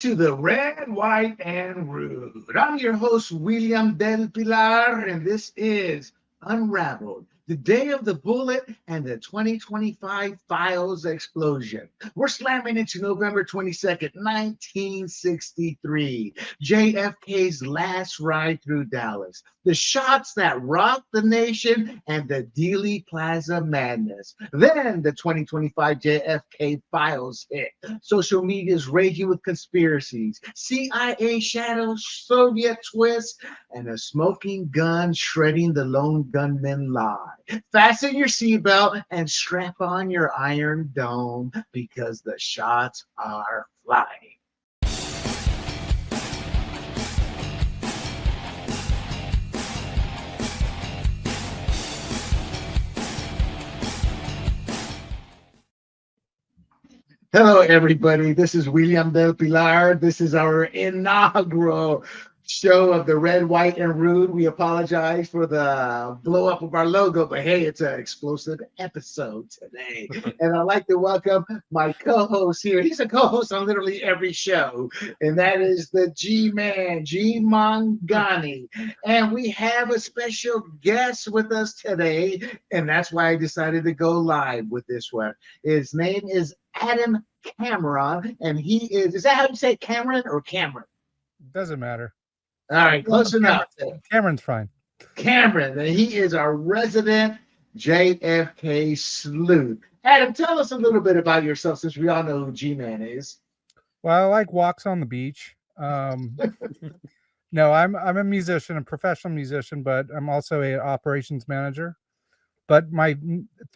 To the Red, White, and Rude. I'm your host, William Del Pilar, and this is Unraveled, the day of the bullet and the 2025 files explosion. We're slamming into November 22nd, 1963, JFK's last ride through Dallas. The shots that rocked the nation and the Dealey Plaza madness. Then the 2025 JFK files hit. Social media is raging with conspiracies, CIA shadows, Soviet twists, and a smoking gun shredding the lone gunman lie. Fasten your seatbelt and strap on your iron dome because the shots are flying. Hello, everybody. This is William Del Pilar. This is our inaugural show of the Red, White, and Rude. We apologize for the blow up of our logo, but hey, it's an explosive episode today. And I'd like to welcome my co host here. He's a co host on literally every show, and that is the G Man, Jee Manghani. And we have a special guest with us today, and that's why I decided to go live with this one. His name is Adam Cameron, and he is that how you say Cameron or Cameron? Doesn't matter. All right, close enough. Cameron's fine. Cameron, and he is our resident JFK sleuth. Adam, tell us a little bit about yourself since we all know who G-Man is. Well, I like walks on the beach. No, I'm a musician, a professional musician, but I'm also a operations manager. But my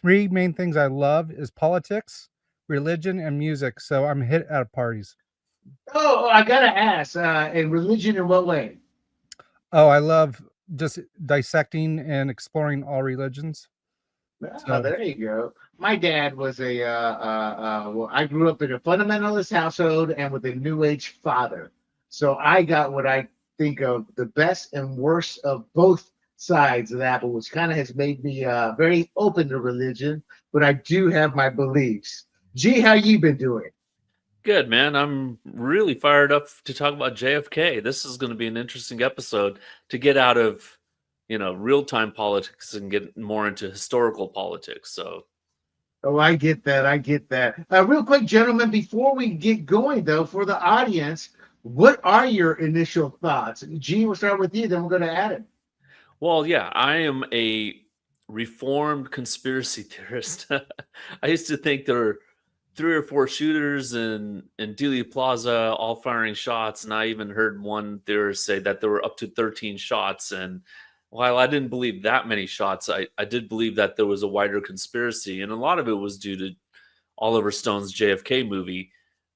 three main things I love is politics, religion, and music. So I'm hit at parties. Oh, I gotta ask, in religion in what way? Oh, I love just dissecting and exploring all religions. Oh, there you go. My dad was well, I grew up in a fundamentalist household and with a New Age father. So I got what I think of the best and worst of both sides of the apple, which kind of has made me very open to religion, but I do have my beliefs. Gee, how you been doing? Good, man. I'm really fired up to talk about JFK. This is going to be an interesting episode to get out of, real-time politics and get more into historical politics. So, Oh, I get that. I get that. Real quick, gentlemen, before we get going, though, for the audience, what are your initial thoughts? Gee, we'll start with you, then we'll go to Adam. well, yeah, I am a reformed conspiracy theorist. I used to think there were three or four shooters in Dealey Plaza all firing shots, and I even heard one theorist say that there were up to 13 shots. And while I didn't believe that many shots, I did believe that there was a wider conspiracy, and a lot of it was due to Oliver Stone's JFK movie.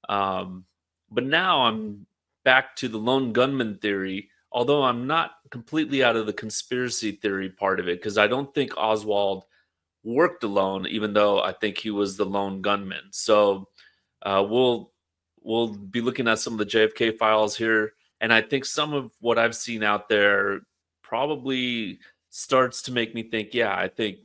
But now I'm back to the lone gunman theory, although I'm not completely out of the conspiracy theory part of it, because I don't think Oswald worked alone, even though I think he was the lone gunman. So we'll be looking at some of the JFK files here, and I think some of what I've seen out there probably starts to make me think, yeah, I think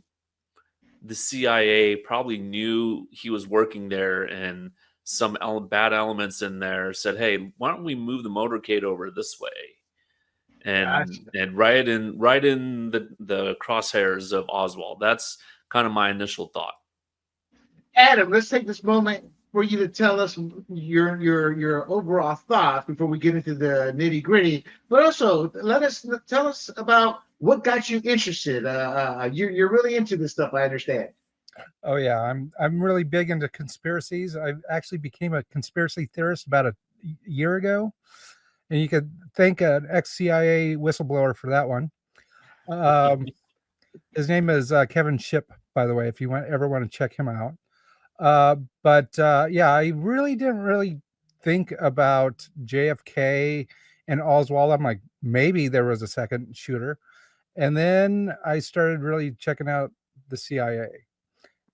the CIA probably knew he was working there, and some bad elements in there said, "Hey, why don't we move the motorcade over this way?" And Gotcha. and right in the crosshairs of Oswald. That's kind of my initial thought. Adam, let's take this moment for you to tell us your overall thoughts before we get into the nitty gritty. But also, tell us about what got you interested. You're really into this stuff, I understand. Oh yeah, I'm really big into conspiracies. I actually became a conspiracy theorist about a year ago, and you could thank an ex-CIA whistleblower for that one. Um, his name is Kevin Ship, by the way, if you ever want to check him out. But yeah, I really didn't really think about JFK and Oswald. I'm like, maybe there was a second shooter. And then I started really checking out the CIA.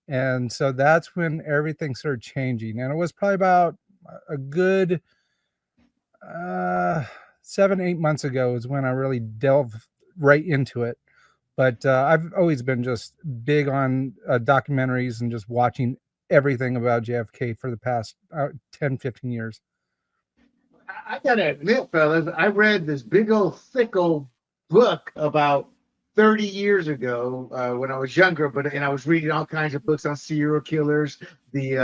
And so that's when everything started changing. And it was probably about a good 7, 8 months ago is when I really delved right into it. But I've always been just big on documentaries and just watching everything about JFK for the past 10, 15 years. I gotta admit, fellas, I read this big old thick old book about 30 years ago when I was younger, and I was reading all kinds of books on serial killers, the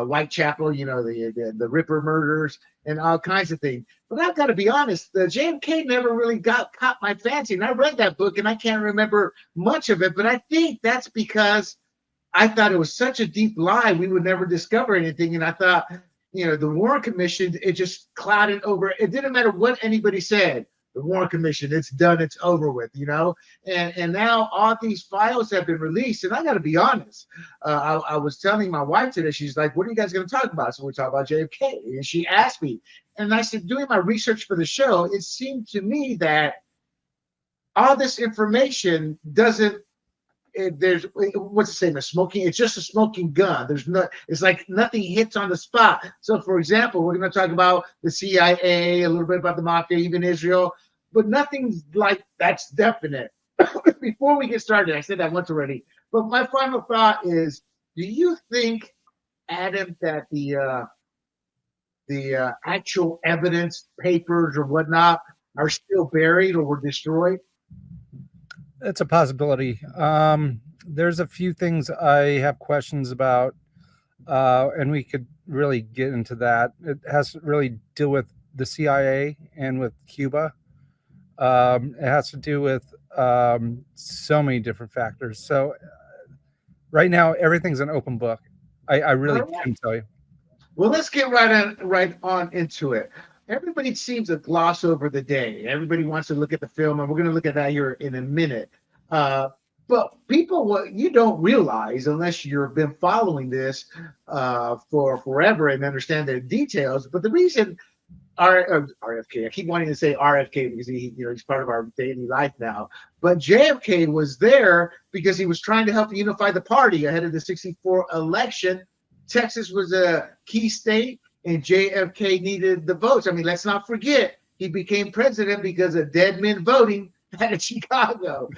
Whitechapel, the Ripper murders, and all kinds of things. But I've got to be honest, the JFK never really caught my fancy. And I read that book, and I can't remember much of it. But I think that's because I thought it was such a deep lie, we would never discover anything. And I thought, the Warren Commission, it just clouded over. It didn't matter what anybody said. The Warren Commission, it's done, it's over with, And now all these files have been released. And I got to be honest, I was telling my wife today, she's like, what are you guys going to talk about? So we talk about JFK. And she asked me, and I said, doing my research for the show, it seemed to me that all this information doesn't, there's what's the same as smoking. It's just a smoking gun. It's like nothing hits on the spot. So, for example, we're going to talk about the CIA, a little bit about the mafia, even Israel, but nothing's like that's definite. Before we get started, I said that once already, but my final thought is: do you think, Adam, that the actual evidence, papers or whatnot, are still buried or were destroyed? It's a possibility. There's a few things I have questions about, and we could really get into that. It has to really deal with the CIA and with Cuba. It has to do with so many different factors. So right now, everything's an open book. I really can't tell you. Well, let's get right on into it. Everybody seems to gloss over the day. Everybody wants to look at the film, and we're going to look at that here in a minute. But people, what you don't realize, unless you've been following this for forever and understand the details, but the reason RFK, I keep wanting to say RFK because he's part of our daily life now. But JFK was there because he was trying to help unify the party ahead of the '64 election. Texas was a key state, and JFK needed the votes. I mean, let's not forget, he became president because of dead men voting out of Chicago.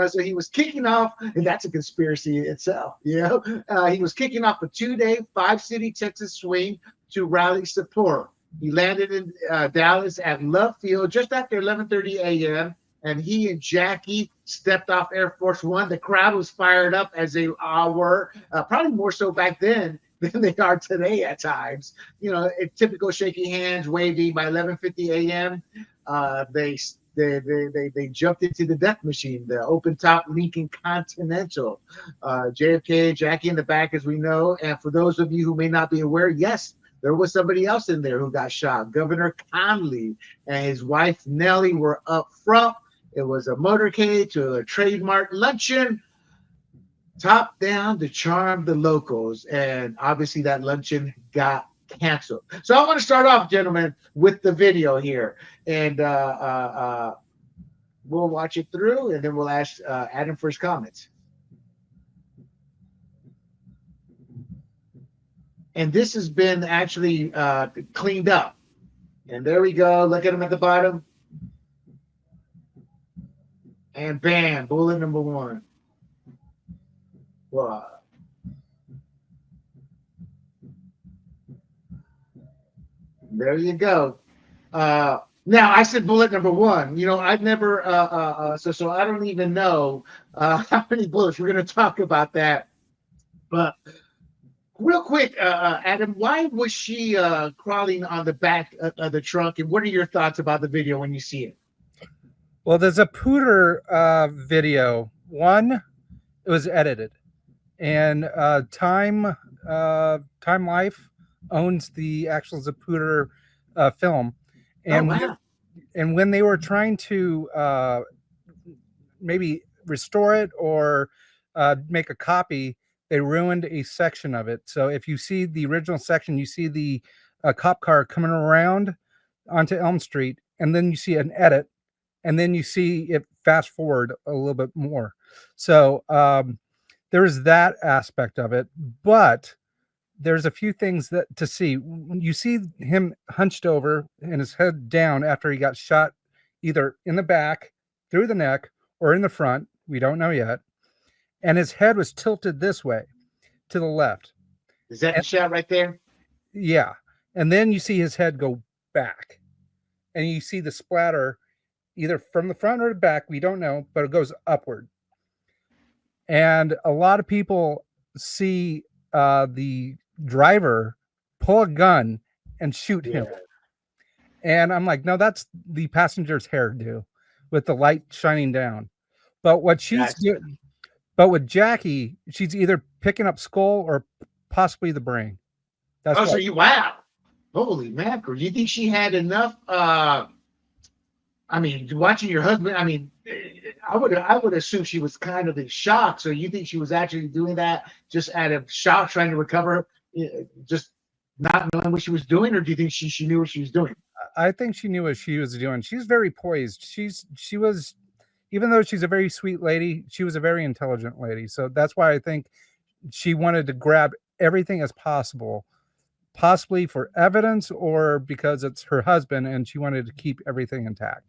So he was kicking off, and that's a conspiracy itself. He was kicking off a 2-day, 5-city Texas swing to rally support. He landed in Dallas at Love Field just after 11:30 a.m., and he and Jackie stepped off Air Force One. The crowd was fired up, as they were, probably more so back then than they are today at times. Typical shaking hands, waving. By 11:50 a.m., they jumped into the death machine, the open top Lincoln Continental. JFK, Jackie in the back, as we know. And for those of you who may not be aware, yes, there was somebody else in there who got shot. Governor Conley and his wife Nellie were up front. It was a motorcade to a trademark luncheon, top down to charm the locals. And obviously that luncheon got canceled. So I want to start off, gentlemen, with the video here. And we'll watch it through, and then we'll ask Adam for his comments. And this has been actually cleaned up. And there we go. Look at him at the bottom. And bam, bullet number one. Wow. There you go. Now, I said bullet number one. I've never, so I don't even know how many bullets. We're going to talk about that. But real quick, Adam, why was she crawling on the back of the trunk? And what are your thoughts about the video when you see it? Well, there's a Zapruder video. One, it was edited. And Time Life owns the actual Zapruder film. And, wow. when they were trying to maybe restore it or make a copy, they ruined a section of it. So if you see the original section, you see the cop car coming around onto Elm Street, and then you see an edit, and then you see it fast forward a little bit more. So there's that aspect of it, but there's a few things that to see. You see him hunched over and his head down after he got shot, either in the back, through the neck, or in the front. We don't know yet. And his head was tilted this way to the left. Is that the shot right there? Yeah. And then you see his head go back. and you see the splatter either from the front or the back. We don't know, but it goes upward. And a lot of people see the driver pull a gun and shoot him. And I'm like, no, that's the passenger's hairdo with the light shining down. But what she's doing, but with Jackie, she's either picking up skull or possibly the brain. That's so wow. Holy mackerel. Do you think she had enough I mean, watching your husband, I mean, I would assume she was kind of in shock. So you think she was actually doing that just out of shock, trying to recover, just not knowing what she was doing, or do you think she knew what she was doing? I think she knew what she was doing. She's very poised. She was, even though she's a very sweet lady, she was a very intelligent lady. So that's why I think she wanted to grab everything as possible, possibly for evidence or because it's her husband and she wanted to keep everything intact.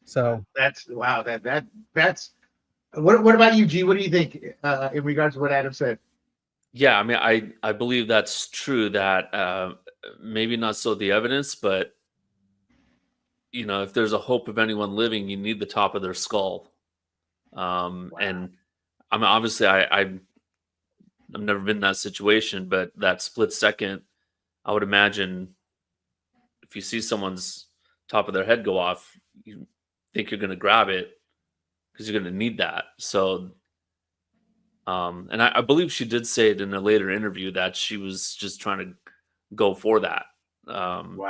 So that's wow. That's what about you, G? What do you think in regards to what Adam said? Yeah, I mean, I believe that's true. That maybe not so the evidence, but if there's a hope of anyone living, you need the top of their skull. Wow. And I mean, obviously, I've never been in that situation, but that split second, I would imagine, if you see someone's top of their head go off, you think you're going to grab it because you're going to need that. So, and I believe she did say it in a later interview that she was just trying to go for that,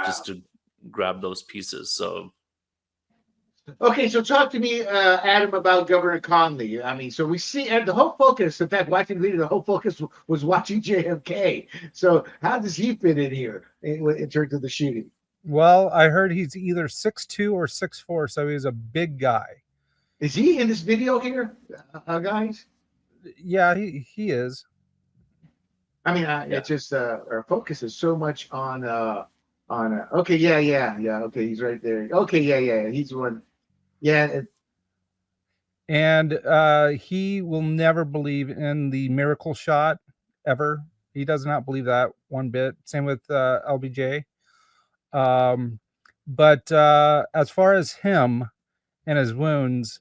just to grab those pieces. So, okay, so talk to me, Adam, about Governor Conley. I mean, so we see, and the whole focus, in fact, watching the video, the whole focus was watching JFK. So how does he fit in here in terms of the shooting? Well, I heard he's either 6'2" or 6'4", so he's a big guy. Is he in this video here, guys? Yeah, he is. I mean, it's just our focus is so much on okay, yeah. Okay, he's right there. Okay, yeah, he's one. Yeah. And he will never believe in the miracle shot ever. He does not believe that one bit. Same with LBJ. But as far as him and his wounds,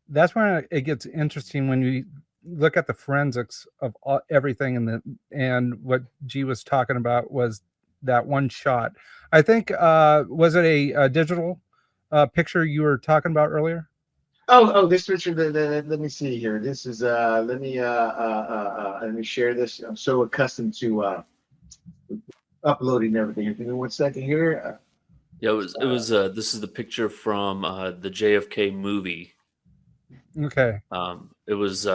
that's when it gets interesting when you look at the forensics of everything. And what G was talking about was that one shot. I think, was it a digital picture you were talking about earlier? Oh, this picture. Let me see here. This is let me share this. I'm so accustomed to uploading everything. Give me 1 second here. Yeah, it was this is the picture from the JFK movie. Okay. It was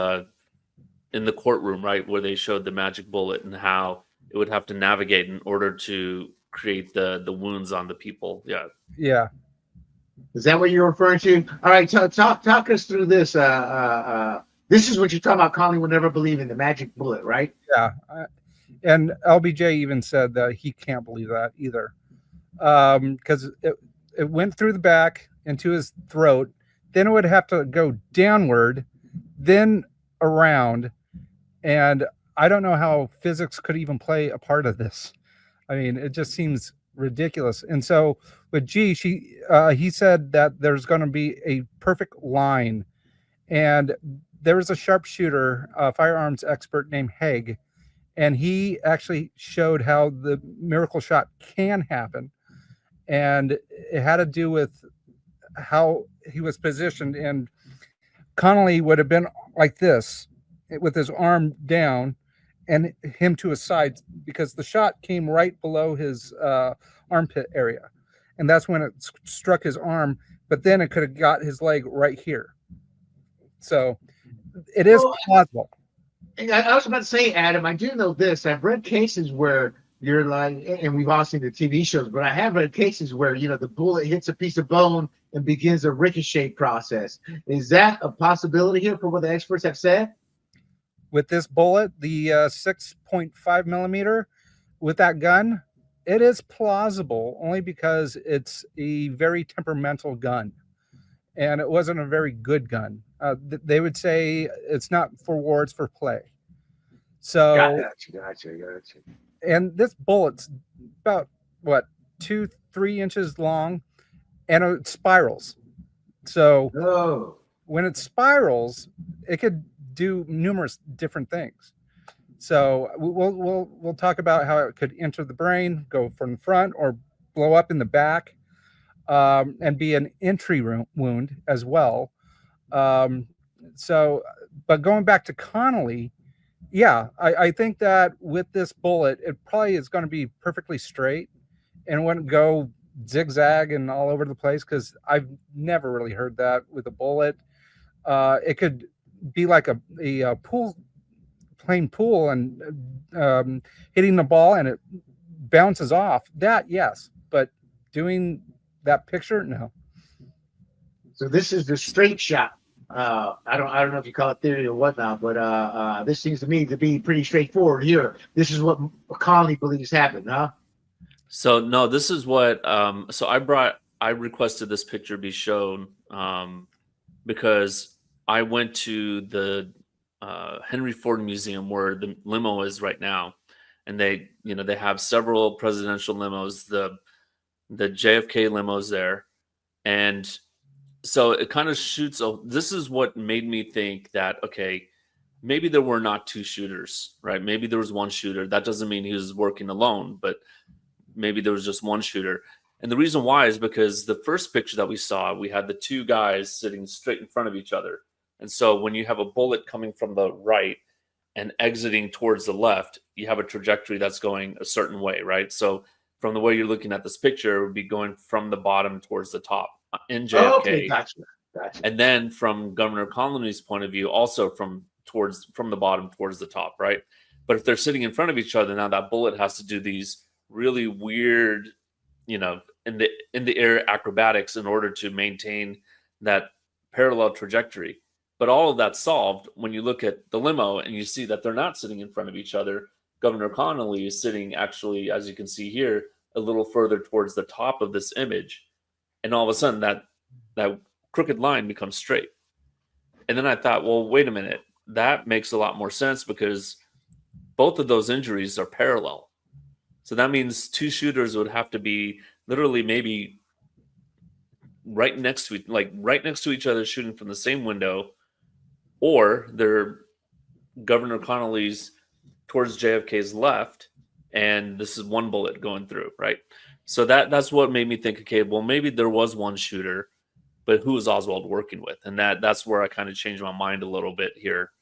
in the courtroom, right, where they showed the magic bullet and how it would have to navigate in order to create the wounds on the people. Yeah. Is that what you're referring to? All right, talk us through this. This is what you're talking about. Conley would never believe in the magic bullet, right? Yeah. And LBJ even said that he can't believe that either, because it went through the back into his throat. Then it would have to go downward, then around. And I don't know how physics could even play a part of this. I mean, it just seems ridiculous. And so with G, he said that there's going to be a perfect line. And there was a sharpshooter, firearms expert named Haig, and he actually showed how the miracle shot can happen. And it had to do with how he was positioned. And Connolly would have been like this with his arm down and him to his side, because the shot came right below his armpit area. And that's when it struck his arm, but then it could have got his leg right here. So it is plausible. I was about to say, Adam, I do know this. I've read cases where you're like, and we've all seen the TV shows, but I have read cases where, the bullet hits a piece of bone and begins a ricochet process. Is that a possibility here for what the experts have said? With this bullet, the 6.5 millimeter, with that gun, it is plausible only because it's a very temperamental gun. And it wasn't a very good gun. They would say it's not for war, it's for play. So, Gotcha. And this bullet's about, 2-3 inches long. and it spirals. So Oh, when it spirals, it could do numerous different things. So we'll talk about how it could enter the brain, go from the front, or blow up in the back, and be an entry wound as well. But going back to Connolly, yeah, I think that with this bullet, it probably is going to be perfectly straight and wouldn't go zigzag and all over the place, because I've never really heard that with a bullet. It could be like a plain pool and hitting the ball and it bounces off. That, yes, but doing that picture, no. so this is the straight shot. I don't know if you call it theory or whatnot, but this seems to me to be pretty straightforward here. This is what Connolly believes happened, huh? So no, this is what. So I requested this picture be shown because I went to the Henry Ford Museum where the limo is right now, and they have several presidential limos. The JFK limos there, and so it kind of shoots. This is what made me think that, okay, maybe there were not two shooters, right? Maybe there was one shooter. That doesn't mean he was working alone, but maybe there was just one shooter. And the reason why is because the first picture that we saw, we had the two guys sitting straight in front of each other. And so when you have a bullet coming from the right and exiting towards the left, you have a trajectory that's going a certain way, right? So from the way you're looking at this picture, it would be going from the bottom towards the top in JFK. Oh, okay, gotcha. And then from Governor Connolly's point of view, also from the bottom towards the top, right? But if they're sitting in front of each other, now that bullet has to do these really weird, in the air acrobatics in order to maintain that parallel trajectory. But all of that's solved when you look at the limo and you see that they're not sitting in front of each other. Governor Connolly is sitting, actually, as you can see here, a little further towards the top of this image. And all of a sudden that crooked line becomes straight. And then I thought, well, wait a minute. That makes a lot more sense because both of those injuries are parallel. So that means two shooters would have to be literally maybe right next to each other, shooting from the same window, or they're Governor Connolly's towards JFK's left, and this is one bullet going through, right? So that's what made me think, okay, well, maybe there was one shooter, but who was Oswald working with? And that's where I kind of changed my mind a little bit here.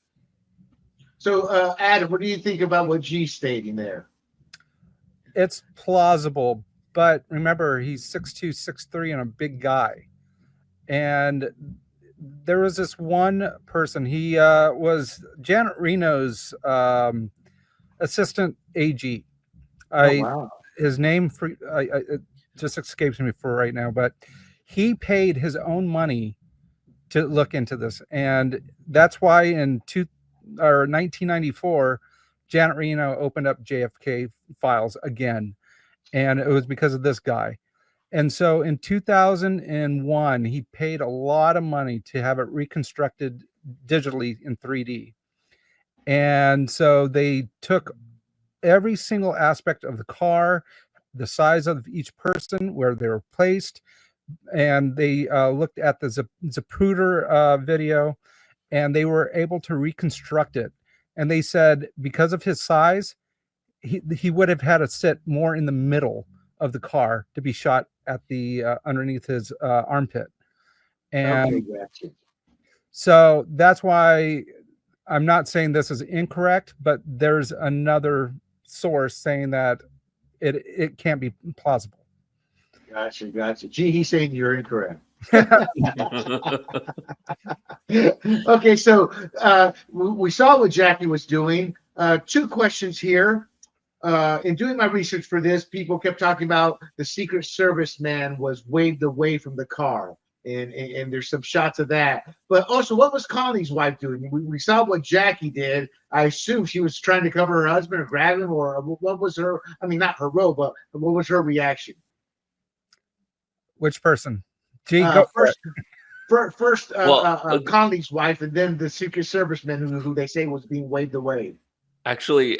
So, Adam, what do you think about what Gee's stating there? It's plausible, but remember, he's 6'2", 6'3", and a big guy. And there was this one person. He was Janet Reno's assistant AG. Wow. His name it just escapes me for right now, but he paid his own money to look into this, and that's why in 1994, Janet Reno opened up JFK Files again, and it was because of this guy. And so in 2001, he paid a lot of money to have it reconstructed digitally in 3D. And so they took every single aspect of the car, the size of each person, where they were placed, and they looked at the Zapruder video, and they were able to reconstruct it. And they said because of his size, he would have had to sit more in the middle of the car to be shot at the underneath his armpit. And so that's why I'm not saying this is incorrect, but there's another source saying that it can't be plausible. Gotcha. Gee, he's saying you're incorrect. Okay, so we saw what Jackie was doing. Two questions here. In doing my research for this, people kept talking about the Secret Service man was waved away from the car, and there's some shots of that. But also, what was Connolly's wife doing? We saw what Jackie did. I assume she was trying to cover her husband or grab him, or what was her? I mean, not her role, but what was her reaction? Which person? Gee, go first, Connolly's wife, and then the Secret Service man who they say was being waved away. Actually,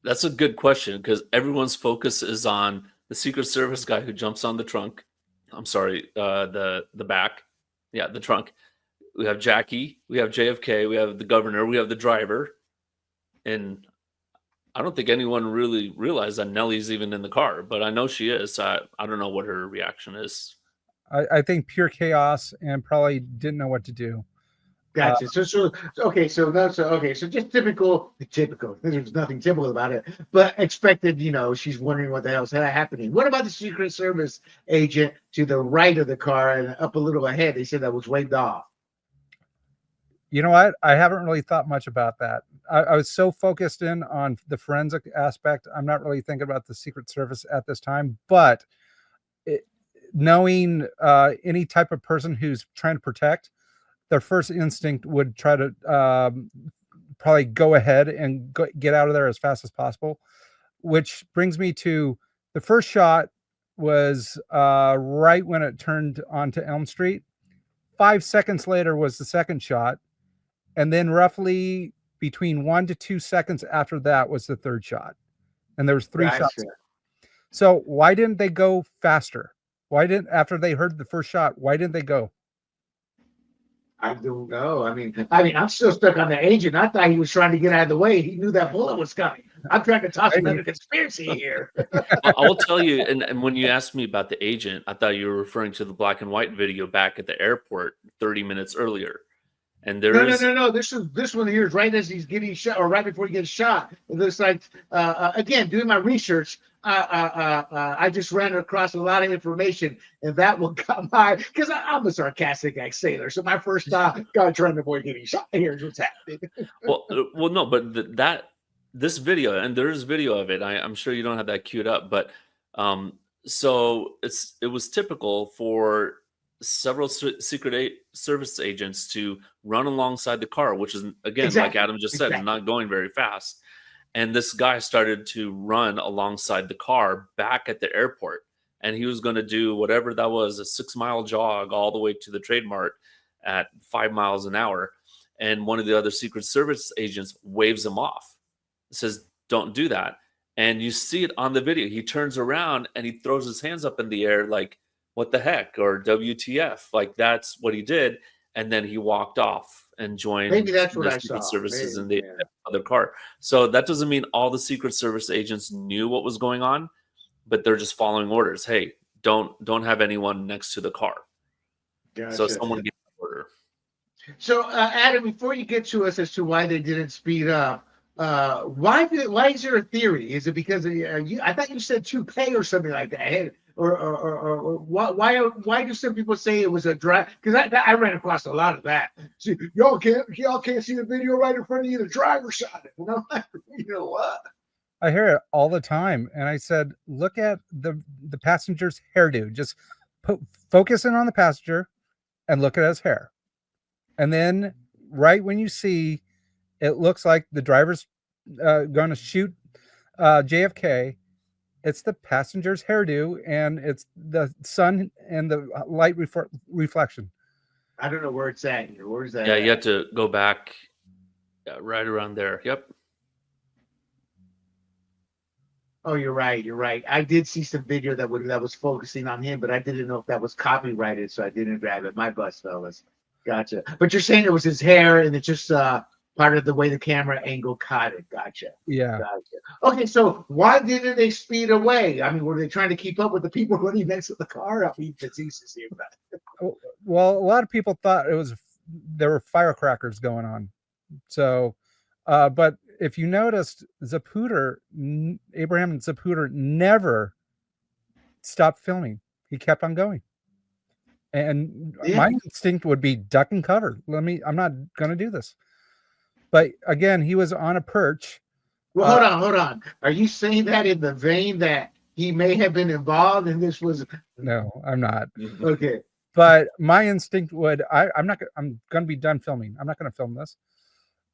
that's a good question because everyone's focus is on the Secret Service guy who jumps on the trunk I'm sorry, the back. Yeah, the trunk. We have Jackie, we have JFK, we have the governor, we have the driver, and I don't think anyone really realized that Nellie's even in the car, but I know she is. I don't know what her reaction is. I think pure chaos and probably didn't know what to do. Gotcha. So okay. So just typical. There's nothing typical about it, but expected. She's wondering what the hell's happening. What about the Secret Service agent to the right of the car and up a little ahead? They said that was waved off. You know what? I haven't really thought much about that. I was so focused in on the forensic aspect. I'm not really thinking about the Secret Service at this time, but knowing any type of person who's trying to protect, their first instinct would try to probably go ahead and get out of there as fast as possible, which brings me to the first shot was right when it turned onto Elm Street. 5 seconds later was the second shot. And then roughly between 1 to 2 seconds after that was the third shot. And there was 3 shots. So why didn't they go faster? After they heard the first shot, why didn't they go? I don't know. I mean, I'm still stuck on the agent. I thought he was trying to get out of the way. He knew that bullet was coming. I'm trying to toss another conspiracy here. I will tell you, and when you asked me about the agent, I thought you were referring to the black and white video back at the airport 30 minutes earlier. And no. This one here is right as he's getting shot, or right before he gets shot. It looks like again, doing my research, I just ran across a lot of information, and that will got my because I'm a sarcastic ex-sailor, so my first thought, God, trying to avoid getting shot. Here's what's happening. well, no, but this video, and there is video of it. I'm sure you don't have that queued up, but so it was typical for several Secret Service agents to run alongside the car, which is, again, like Adam just said, not going very fast. And this guy started to run alongside the car back at the airport. And he was going to do whatever that was, a 6-mile jog all the way to the Trade Mart at 5 miles an hour. And one of the other Secret Service agents waves him off, says, don't do that. And you see it on the video. He turns around and he throws his hands up in the air like, what the heck, or WTF, like that's what he did, and then he walked off and joined the Secret Services in the other car. So that doesn't mean all the Secret Service agents knew what was going on, but they're just following orders. Hey, don't have anyone next to the car. Gotcha. So someone gave an order. So Adam, before you get to us as to why they didn't speed up, why is there a theory? Is it because I thought you said 2K or something like that? Or why do some people say it was a drive? Because I ran across a lot of that. See, y'all can't see the video right in front of you. The driver shot it. You know what? I hear it all the time, and I said, look at the passenger's hairdo. Just focus in on the passenger, and look at his hair. And then, right when you see, it looks like the driver's going to shoot JFK. It's the passenger's hairdo, and it's the sun and the light reflection. I don't know where it's at here. Where's that? Yeah, you have to go back right around there. Yep. Oh, you're right. I did see some video that was focusing on him, but I didn't know if that was copyrighted, so I didn't grab it. My bust, fellas. Gotcha. But you're saying it was his hair, and it's just part of the way the camera angle caught it. Gotcha. Yeah. Gotcha. Okay, so why didn't they speed away? I mean, were they trying to keep up with the people running next to the car? I mean, it's easy to see that. Well, a lot of people thought there were firecrackers going on. So, but if you noticed, Abraham Zapruder never stopped filming. He kept on going. And my instinct would be duck and cover. I'm not going to do this. But again, he was on a perch. Well, hold on. Are you saying that in the vein that he may have been involved and this was? No, I'm not. Okay. But my instinct would, I'm going to be done filming. I'm not going to film this.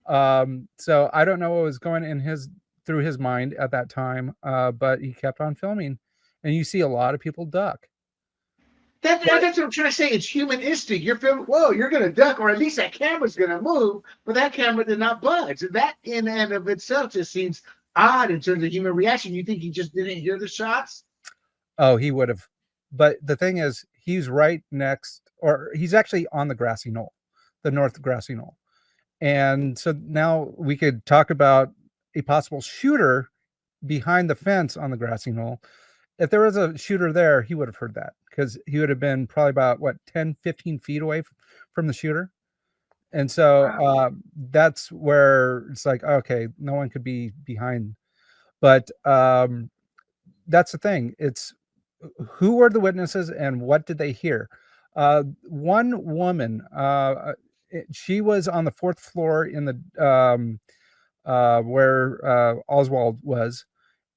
So I don't know what was going through his mind at that time. But he kept on filming, and you see a lot of people duck. That's what I'm trying to say. It's human instinct. You're filming, whoa, you're going to duck, or at least that camera's going to move, but that camera did not budge. And that in and of itself just seems odd in terms of human reaction. You think he just didn't hear the shots? Oh, he would have. But the thing is, he's right next, or he's actually on the grassy knoll, the north grassy knoll. And so now we could talk about a possible shooter behind the fence on the grassy knoll. If there was a shooter there, he would have heard that, because he would have been probably about 10, 15 feet away from the shooter. And so that's where it's like, okay, no one could be behind. But that's the thing. It's who were the witnesses and what did they hear? One woman, she was on the fourth floor in the where Oswald was.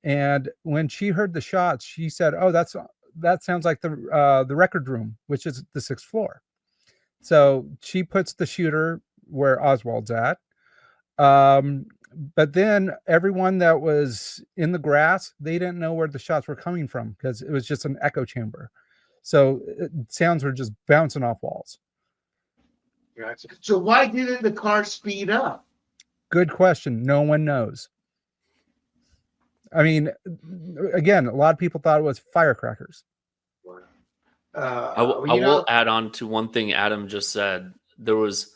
And when she heard the shots, she said, "Oh, that sounds like the record room, which is the sixth floor." So she puts the shooter where Oswald's at. But then everyone that was in the grass, they didn't know where the shots were coming from because it was just an echo chamber. So sounds were just bouncing off walls. Gotcha. So why didn't the car speed up? Good question. No one knows. I mean, again, a lot of people thought it was firecrackers. I will add on to one thing Adam just said. There was,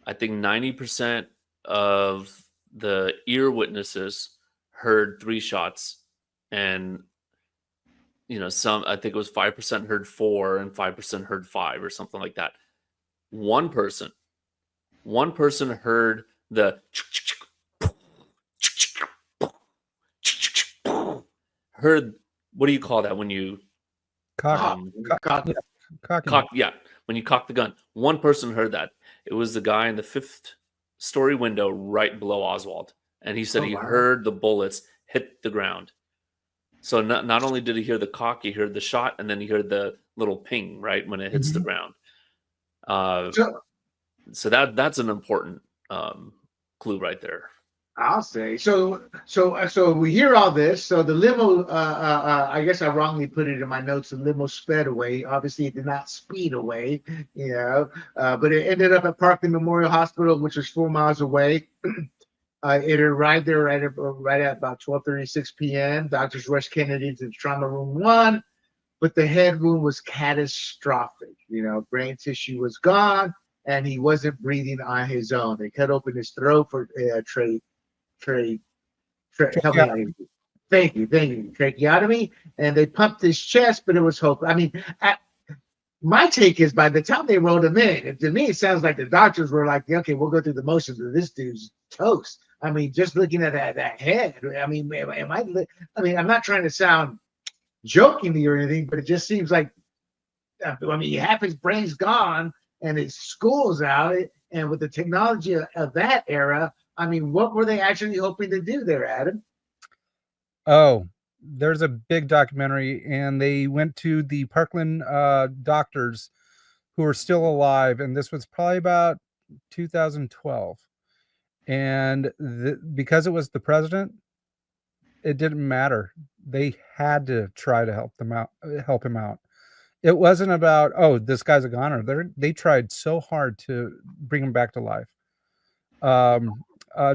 I think, 90% of the ear witnesses heard 3 shots, and I think it was 5% heard 4 and 5% heard 5 or something like that. One person heard the heard, what do you call that when you Cock, yeah, when you cock the gun. One person heard that. It was the guy in the 5th story window right below Oswald, and he said he heard the bullets hit the ground. So not only did he hear the cock, he heard the shot, and then he heard the little ping right when it hits the ground. So that's an important clue right there. I'll say so. We hear all this. So the limo, I guess I wrongly put it in my notes. The limo sped away. Obviously, it did not speed away, but it ended up at Parkland Memorial Hospital, which was 4 miles away. It arrived there right at about 12:36 p.m. Doctors rushed Kennedy to trauma room 1, but the head wound was catastrophic. Brain tissue was gone, and he wasn't breathing on his own. They cut open his throat for tracheotomy, and they pumped his chest, but it was hopeless. I mean, my take is by the time they rolled him in, to me it sounds like the doctors were like, okay, we'll go through the motions of this dude's toast. I mean, just looking at that head, I mean, I'm not trying to sound jokingly or anything, but it just seems like, half his brain's gone and his school's out, and with the technology of that era, I mean, what were they actually hoping to do there, Adam? Oh, there's a big documentary, and they went to the Parkland doctors who are still alive, and this was probably about 2012. And because it was the president, it didn't matter. They had to try to help him out. It wasn't about, oh, this guy's a goner. They tried so hard to bring him back to life.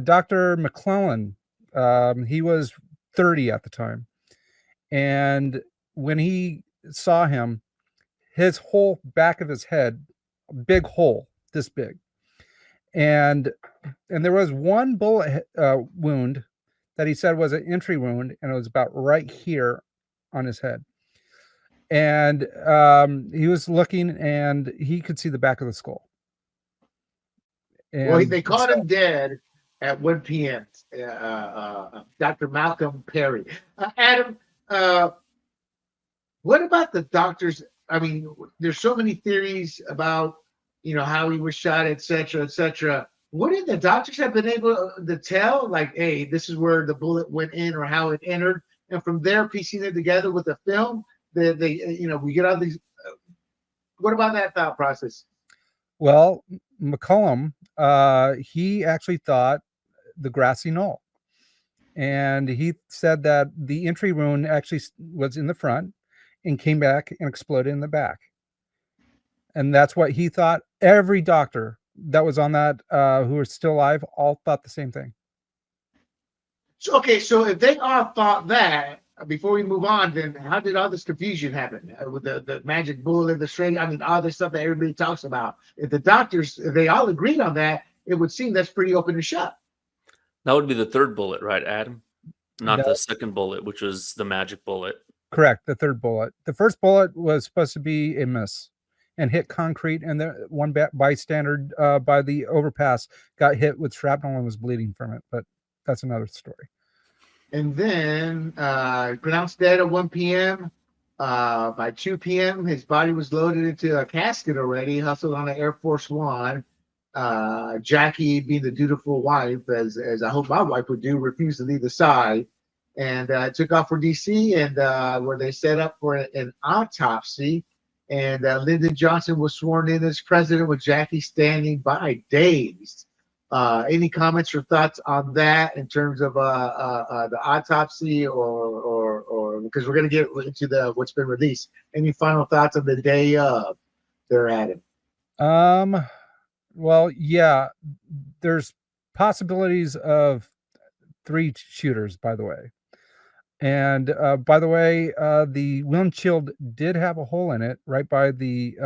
Dr. McClellan, he was 30 at the time. And when he saw him, his whole back of his head, big hole, this big. And there was one bullet wound that he said was an entry wound, and it was about right here on his head. And he was looking, and he could see the back of the skull. And they caught him dead at 1 p.m. Dr. Malcolm Perry. Adam, what about the doctors? I mean, there's so many theories about, how he was shot, et cetera. Wouldn't the doctors have been able to tell, like, hey, this is where the bullet went in or how it entered? And from there, piecing it together with the film, we get all these. What about that thought process? Well, McCollum, he actually thought the grassy knoll. And he said that the entry wound actually was in the front and came back and exploded in the back. And that's what he thought. Every doctor that was on that, who are still alive, all thought the same thing. So if they all thought that, before we move on, then how did all this confusion happen with the magic bullet, the straight? I mean, all this stuff that everybody talks about. If the doctors, if they all agreed on that, it would seem that's pretty open and shut. That would be the third bullet, right, Adam? Not No. the second bullet, which was the magic bullet. Correct. The third bullet. The first bullet was supposed to be a miss and hit concrete, and the one bystander by the overpass got hit with shrapnel and was bleeding from it. But that's another story. And then pronounced dead at 1 p.m. By 2 p.m., his body was loaded into a casket already, hustled on an Air Force One. Jackie, being the dutiful wife, as I hope my wife would do, refused to leave the side, and took off for D.C. and where they set up for an autopsy. And Lyndon Johnson was sworn in as president with Jackie standing by, dazed. Any comments or thoughts on that in terms of the autopsy, or because we're going to get into what's been released? Any final thoughts on the day of they're at it? Well, yeah, there's possibilities of 3 shooters, by the way. And by the way, the windshield did have a hole in it right by the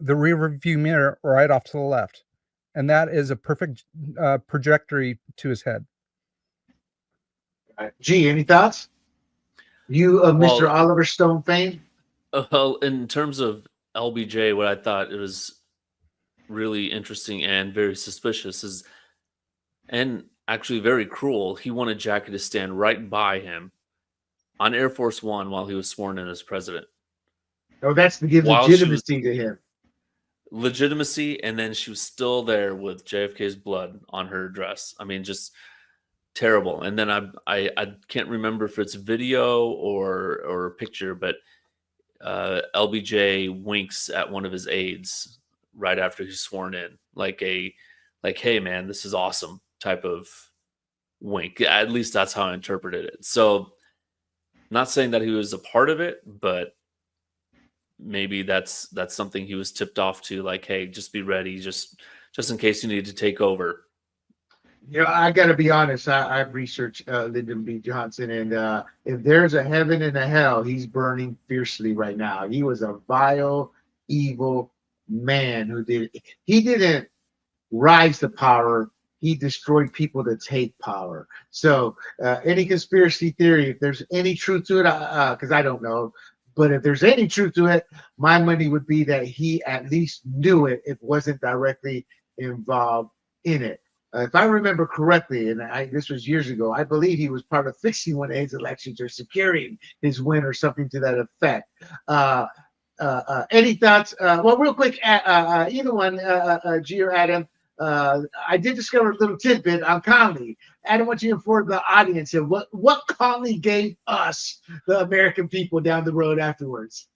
rear view mirror right off to the left. And that is a perfect trajectory to his head. Gee, any thoughts? You, Mr. Oliver Stone fame? Well, in terms of LBJ, what I thought it was really interesting and very suspicious is, and actually very cruel, he wanted Jackie to stand right by him on Air Force One while he was sworn in as president. Oh, that's to give legitimacy to him. Legitimacy, and then she was still there with JFK's blood on her dress. I mean, just terrible. And then I can't remember if it's video or a picture, but LBJ winks at one of his aides right after he's sworn in, like, hey man, this is awesome type of wink. At least that's how I interpreted it. So not saying that he was a part of it, but maybe that's something he was tipped off to, like, hey, just be ready, just in case you need to take over. You know, I got to be honest. I've researched Lyndon B. Johnson, and if there's a heaven and a hell, he's burning fiercely right now. He was a vile, evil man he didn't rise to power. He destroyed people to take power. So any conspiracy theory, if there's any truth to it, because I don't know, but if there's any truth to it, my money would be that he at least knew it. It wasn't directly involved in it. If I remember correctly, and this was years ago, I believe he was part of fixing one of his elections or securing his win or something to that effect. Any thoughts? Well, real quick, either one, G or Adam, I did discover a little tidbit on Conley. Adam, I want you to inform the audience of what Conley gave us, the American people, down the road afterwards.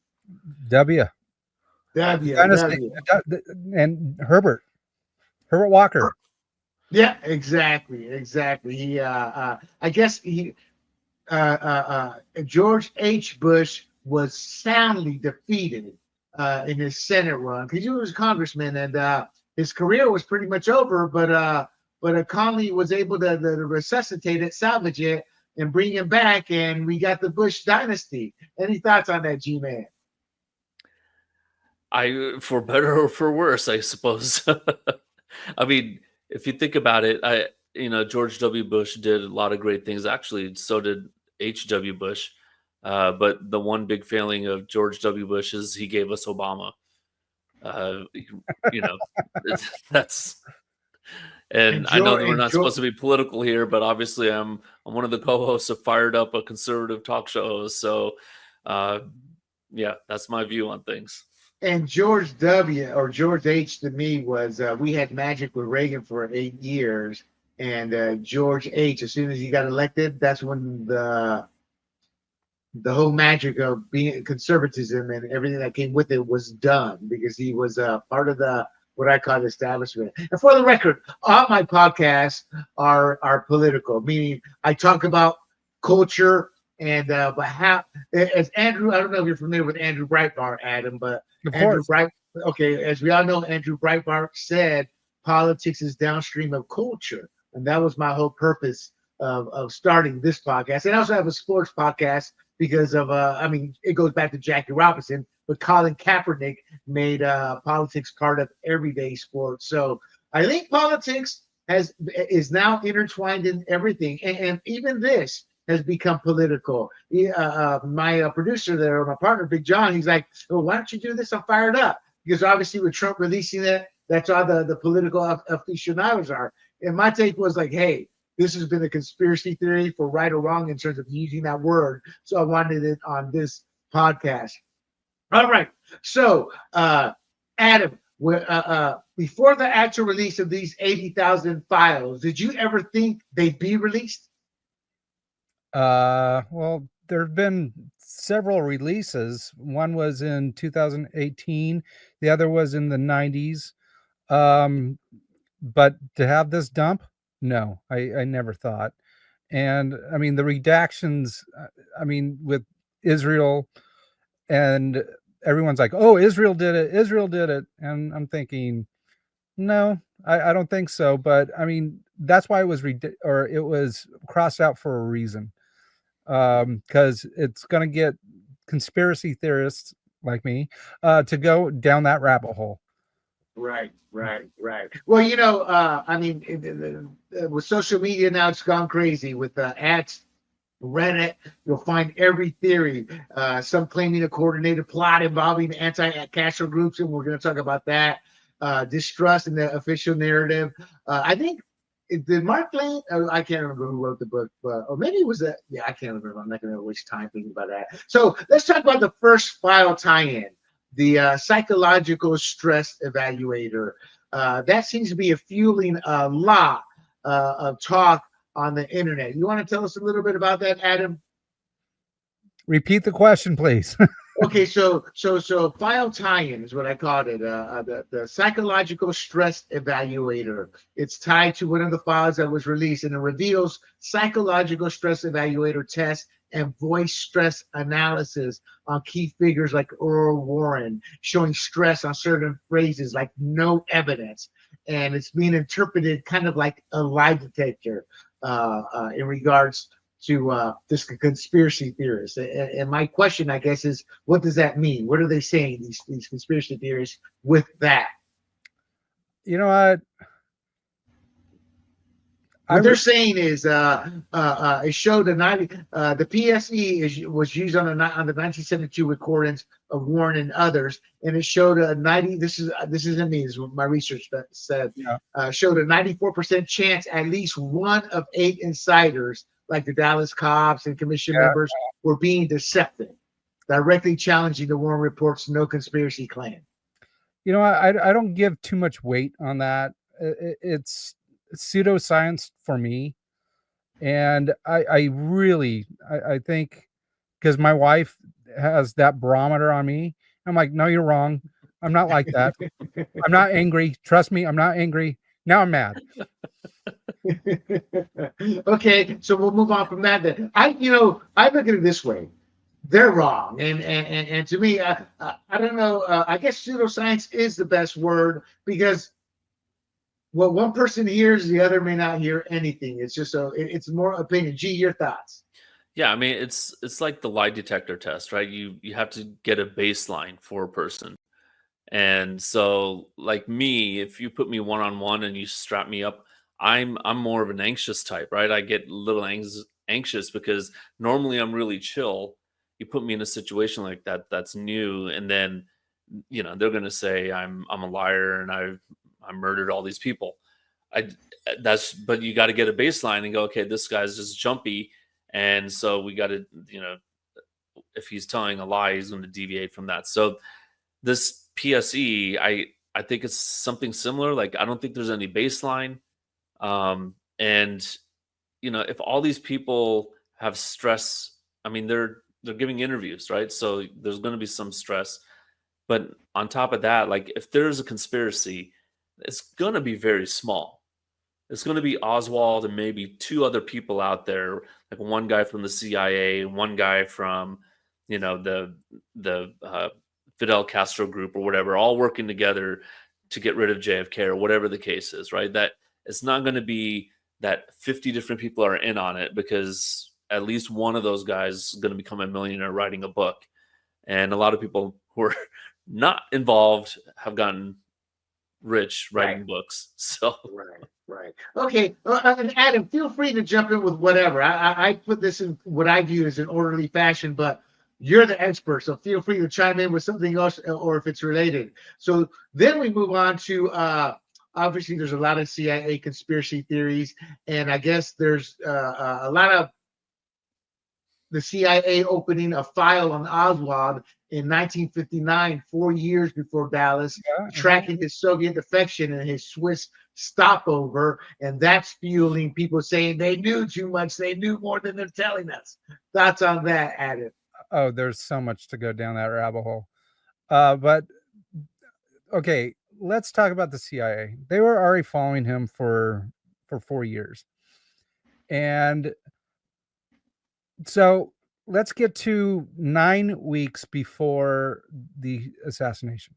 W. And Herbert Walker. Yeah, exactly. He, I guess George H. Bush was soundly defeated in his Senate run because he was a congressman, and his career was pretty much over. But Conley was able to resuscitate it, salvage it, and bring him back, and we got the Bush dynasty. Any thoughts on that, G-Man? For better or for worse, I suppose. I mean, if you think about it, George W. Bush did a lot of great things. Actually, so did H.W. Bush. But the one big failing of George W. Bush is he gave us Obama. That's. And I know that we're not supposed to be political here, but obviously I'm one of the co-hosts of Fired Up, a conservative talk show. So, yeah, that's my view on things. And George W. or George H. to me was we had magic with Reagan for 8 years, and George H. as soon as he got elected, that's when the whole magic of being conservatism and everything that came with it was done, because he was part of what I call the establishment. And for the record, all my podcasts are political, meaning I talk about culture and but how, as Andrew, I don't know if you're familiar with Andrew Breitbart, Adam, but Andrew okay, as we all know, Andrew Breitbart said politics is downstream of culture, and that was my whole purpose of starting this podcast. And I also have a sports podcast because of I mean, it goes back to Jackie Robinson, but Colin Kaepernick made politics part of everyday sports. So I think politics is now intertwined in everything, and even this has become political. My producer there, my partner, Big John, he's like, well, why don't you do this? I'm fired up. Because obviously with Trump releasing it, that's all the political aficionados are. And my take was like, hey, this has been a conspiracy theory for right or wrong in terms of using that word. So I wanted it on this podcast. All right. So, Adam, before the actual release of these 80,000 files, did you ever think they'd be released? Well, there have been several releases. One was in 2018, the other was in the 90s. But to have this dump, no, I never thought. And I mean, the redactions, I mean, with Israel, and everyone's like, oh, Israel did it. Israel did it. And I'm thinking, no, I don't think so. But I mean, that's why it was crossed out for a reason. Because it's going to get conspiracy theorists like me to go down that rabbit hole. Right. Well, you know, I mean, with social media now, it's gone crazy with ads. Reddit, you'll find every theory. Some claiming a coordinated plot involving anti-Castro groups, and we're going to talk about that. Distrust in the official narrative. I think did Mark Twain? I can't remember who wrote the book, or maybe it was that. Yeah, I can't remember. I'm not going to waste time thinking about that. So let's talk about the first file tie-in, the psychological stress evaluator. That seems to be fueling a lot of talk on the internet. You want to tell us a little bit about that, Adam? Repeat the question, please. Okay, so file tie-in is what I called it. The psychological stress evaluator. It's tied to one of the files that was released, and it reveals psychological stress evaluator tests and voice stress analysis on key figures like Earl Warren, showing stress on certain phrases like no evidence, and it's being interpreted kind of like a lie detector in regards to this conspiracy theorists. And my question, I guess, is what does that mean? What are they saying, these conspiracy theorists, with that? You know what? What they're saying is it showed the PSE was used on the 1972 recordings of Warren and others, and it showed a 90. This isn't me. This is what my research said. Yeah. Showed a 94% chance at least one of 8 insiders, like the Dallas cops and commission members, were being deceptive, directly challenging the Warren report's no conspiracy claim. You know, I don't give too much weight on that. It's pseudoscience for me, and I really think, because my wife has that barometer on me, I'm like, no, you're wrong. I'm not like that. I'm not angry. Trust me, I'm not angry. Now I'm mad. Okay, so we'll move on from that then. I look at it this way. They're wrong, and to me, I don't know. I guess pseudoscience is the best word, because what one person hears, the other may not hear anything. It's just it's more opinion. Gee, your thoughts? Yeah, I mean, it's like the lie detector test, right? You have to get a baseline for a person. And so, like me, if you put me one-on-one and you strap me up, I'm more of an anxious type, right? I get a little anxious because normally I'm really chill. You put me in a situation like that, that's new, and then they're gonna say I'm a liar and I murdered all these people. But you got to get a baseline and go, okay, this guy's just jumpy, and so we got to, if he's telling a lie, he's going to deviate from that. So this PSE, I think it's something similar. Like, I don't think there's any baseline, and if all these people have stress, I mean, they're giving interviews, right? So there's going to be some stress, but on top of that, like, if there's a conspiracy, it's going to be very small. It's going to be Oswald and maybe 2 other people out there, like one guy from the CIA, one guy from, the Fidel Castro group or whatever, all working together to get rid of JFK or whatever the case is, right? That it's not going to be that 50 different people are in on it, because at least one of those guys is going to become a millionaire writing a book. And a lot of people who are not involved have gotten rich writing books. So right. Okay, and Adam, feel free to jump in with whatever. I put this in what I view as an orderly fashion, but you're the expert, so feel free to chime in with something else, or if it's related. So then we move on to obviously there's a lot of CIA conspiracy theories, and I guess there's a lot of the CIA opening a file on Oswald in 1959, 4 years before Dallas, tracking his Soviet defection and his Swiss stopover. And that's fueling people saying they knew too much. They knew more than they're telling us. Thoughts on that, Adam? Oh, there's so much to go down that rabbit hole. But okay, let's talk about the CIA. They were already following him for 4 years. And so let's get to 9 weeks before the assassination.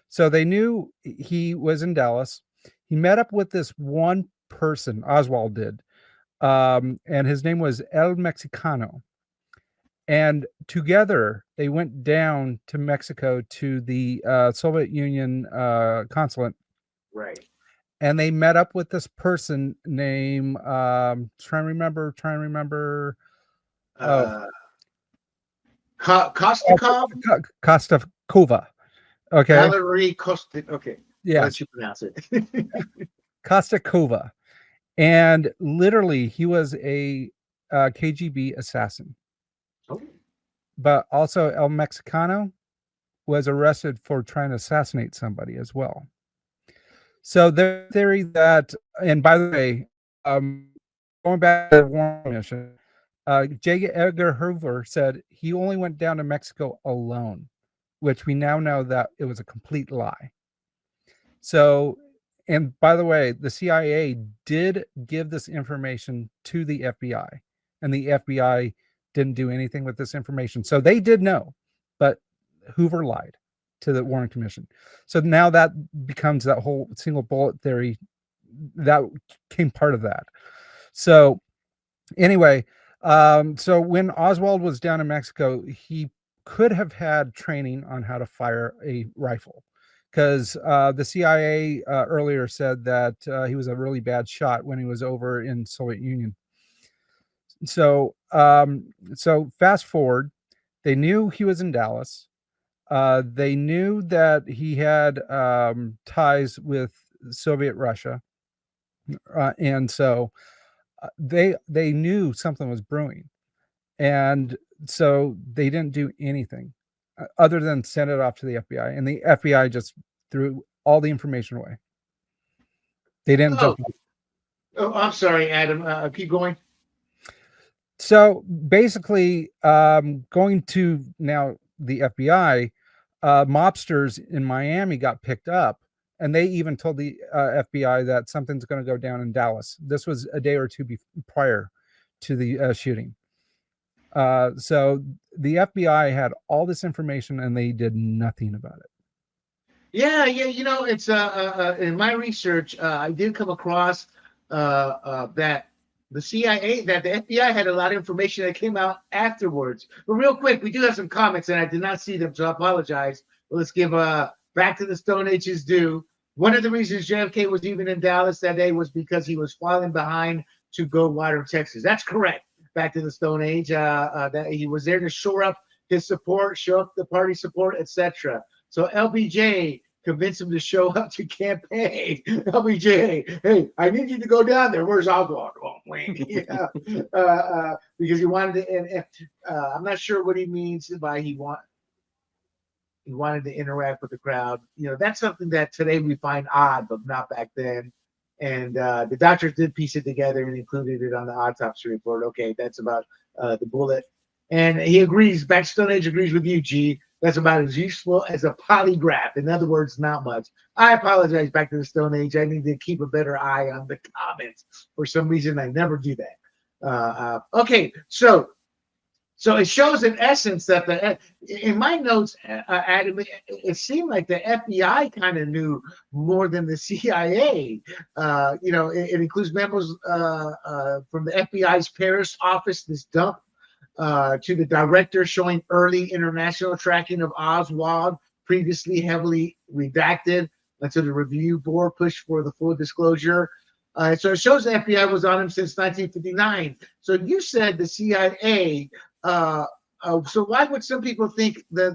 So they knew he was in Dallas. He met up with this one person, Oswald did, and his name was El Mexicano. And together they went down to Mexico to the Soviet Union consulate. Right. And they met up with this person named, trying to remember. Kostakov? Kostakova. Okay. Valerie Kostak. Okay. Yeah. I'll let you pronounce it. Kostakova. And literally, he was a KGB assassin. Oh. But also, El Mexicano was arrested for trying to assassinate somebody as well. So the theory that, and by the way, going back to the Warren Commission, J. Edgar Hoover said he only went down to Mexico alone, which we now know that it was a complete lie. So, and by the way, the CIA did give this information to the FBI, and the FBI didn't do anything with this information. So they did know, but Hoover lied to the Warren Commission. So now that becomes that whole single bullet theory that came part of that. So anyway, so when Oswald was down in Mexico, he could have had training on how to fire a rifle, because the CIA earlier said that he was a really bad shot when he was over in Soviet Union. So so fast forward, they knew he was in Dallas. They knew that he had ties with Soviet Russia, and so they knew something was brewing, and so they didn't do anything other than send it off to the FBI, and the FBI just threw all the information away. They didn't jump. Oh, I'm sorry, Adam. Keep going. So basically, going to now the FBI, mobsters in Miami got picked up, and they even told the FBI that something's going to go down in Dallas. This was a day or two prior to the shooting. So the FBI had all this information, and they did nothing about it. Yeah. You know, it's in my research, I did come across that the CIA, that the FBI had a lot of information that came out afterwards. But real quick, we do have some comments, and I did not see them, so I apologize. But let's give Back to the Stone Age's due. One of the reasons JFK was even in Dallas that day was because he was falling behind to Goldwater, Texas. That's correct. Back to the Stone Age, that he was there to shore up his support, show up the party support, etc. So LBJ convinced him to show up to campaign. LBJ, hey, I need you to go down there. Where's Oswald? Oh, yeah. Because he wanted to, and I'm not sure what he means by he wanted to interact with the crowd. You know, that's something that today we find odd, but not back then. And the doctors did piece it together and included it on the autopsy report. Okay, that's about the bullet. And he agrees, Back to Stone Age agrees with you, G. That's about as useful as a polygraph. In other words, not much. I apologize, Back to the Stone Age. I need to keep a better eye on the comments. For some reason, I never do that. Okay, so So it shows in essence that in my notes, Adam, it seemed like the FBI kind of knew more than the CIA. It includes memos from the FBI's Paris office, this dump, to the director showing early international tracking of Oswald, previously heavily redacted until the review board pushed for the full disclosure. So it shows the FBI was on him since 1959. So you said the CIA. So why would some people think the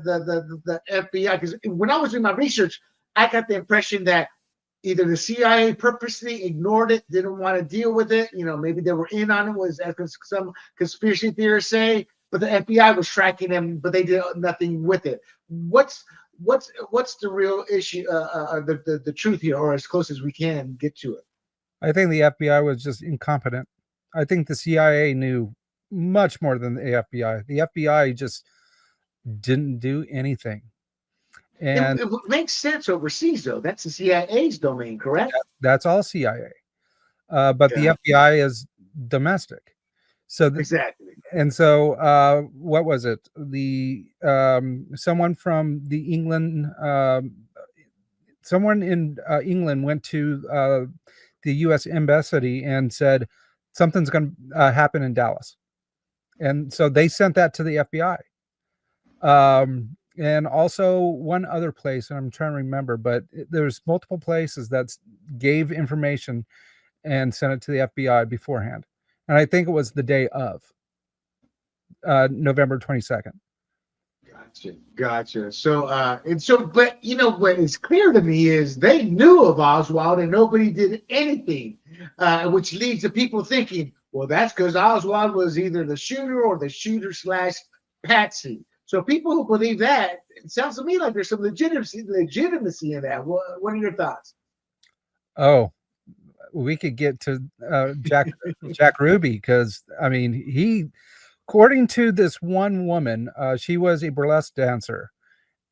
FBI? Because when I was doing my research, I got the impression that either the CIA purposely ignored it, didn't want to deal with it. Maybe they were in on it, was as some conspiracy theorists say, but the FBI was tracking them, but they did nothing with it. What's the real issue? The truth here, or as close as we can get to it. I think the FBI was just incompetent. I think the CIA knew much more than the FBI. The FBI just didn't do anything. And it makes sense overseas, though. That's the CIA's domain, correct? That's all CIA. But the FBI is domestic. So exactly. And so what was it? Someone from the England, someone in England went to the U.S. embassy and said something's going to happen in Dallas, and so they sent that to the FBI. And also one other place, and I'm trying to remember, but there's multiple places that gave information and sent it to the FBI beforehand. And I think it was the day of November 22nd. Gotcha. So, but what is clear to me is they knew of Oswald and nobody did anything, which leads to people thinking, well, that's because Oswald was either the shooter or the shooter/patsy. So people who believe that, it sounds to me like there's some legitimacy in that. What are your thoughts? Oh, we could get to Jack Ruby, because I mean, according to this one woman, she was a burlesque dancer,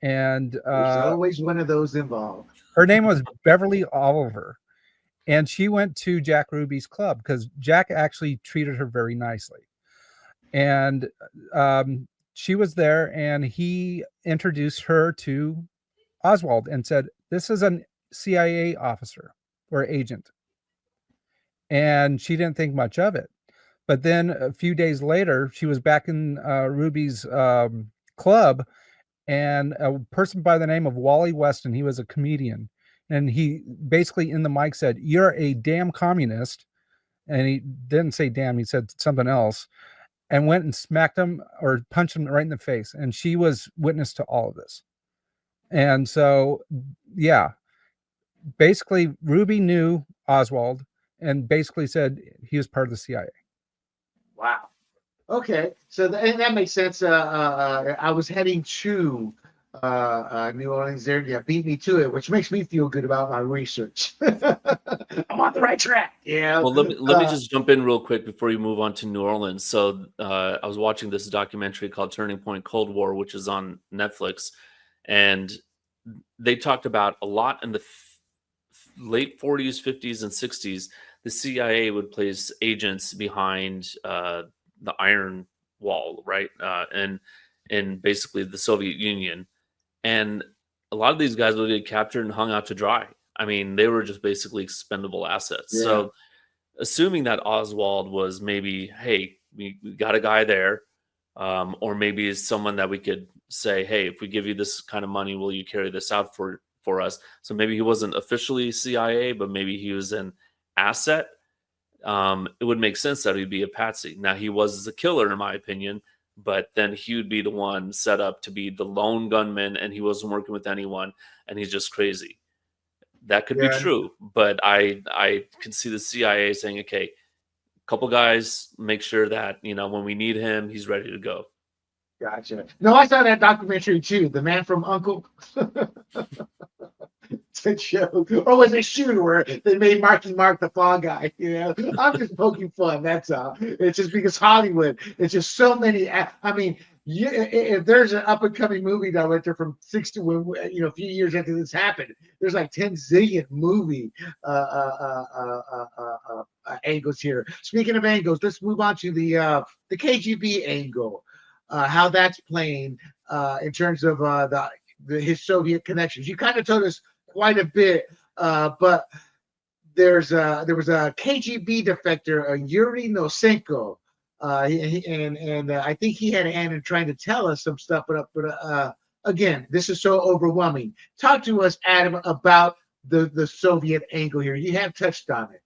and there's always one of those involved. Her name was Beverly Oliver, and she went to Jack Ruby's club because Jack actually treated her very nicely, and she was there, and he introduced her to Oswald and said, "This is a CIA officer or agent," and she didn't think much of it. But then a few days later, she was back in Ruby's club, and a person by the name of Wally Weston, he was a comedian, and he basically in the mic said, "You're a damn communist," and he didn't say damn, he said something else, and went and smacked him or punched him right in the face. And she was witness to all of this. And so, yeah, basically Ruby knew Oswald and basically said he was part of the CIA. Wow. Okay. So and that makes sense. I was heading to New Orleans there. Yeah, beat me to it, which makes me feel good about my research. I'm on the right track. Yeah. Well, let me just jump in real quick before you move on to New Orleans. So I was watching this documentary called Turning Point Cold War, which is on Netflix, and they talked about a lot in the late 40s, 50s, and 60s. The CIA would place agents behind the Iron Wall, right? And basically the Soviet Union. And a lot of these guys would get captured and hung out to dry. I mean, they were just basically expendable assets. Yeah. So assuming that Oswald was maybe, hey, we got a guy there, or maybe is someone that we could say, hey, if we give you this kind of money, will you carry this out for us? So maybe he wasn't officially CIA, but maybe he was an asset. It would make sense that he'd be a patsy. Now, he was a killer, in my opinion, but then he would be the one set up to be the lone gunman, and he wasn't working with anyone, and he's just crazy. That could be true, but I can see the CIA saying, okay, a couple guys, make sure that, when we need him, he's ready to go. Gotcha. No, I saw that documentary too, The Man from U.N.C.L.E. Show, or was it Shooter where they made Marky Mark the fall guy? I'm just poking fun. That's all. It's just because Hollywood. It's just so many. I mean, if there's an up and coming movie director from 60, a few years after this happened, there's like 10 zillion movie angles here. Speaking of angles, let's move on to the KGB angle. how that's playing in terms of his Soviet connections. You kind of told us quite a bit, but there was a KGB defector, Yuri Nosenko, and I think he had a hand in trying to tell us some stuff. But again, this is so overwhelming. Talk to us, Adam, about the Soviet angle here. You have touched on it.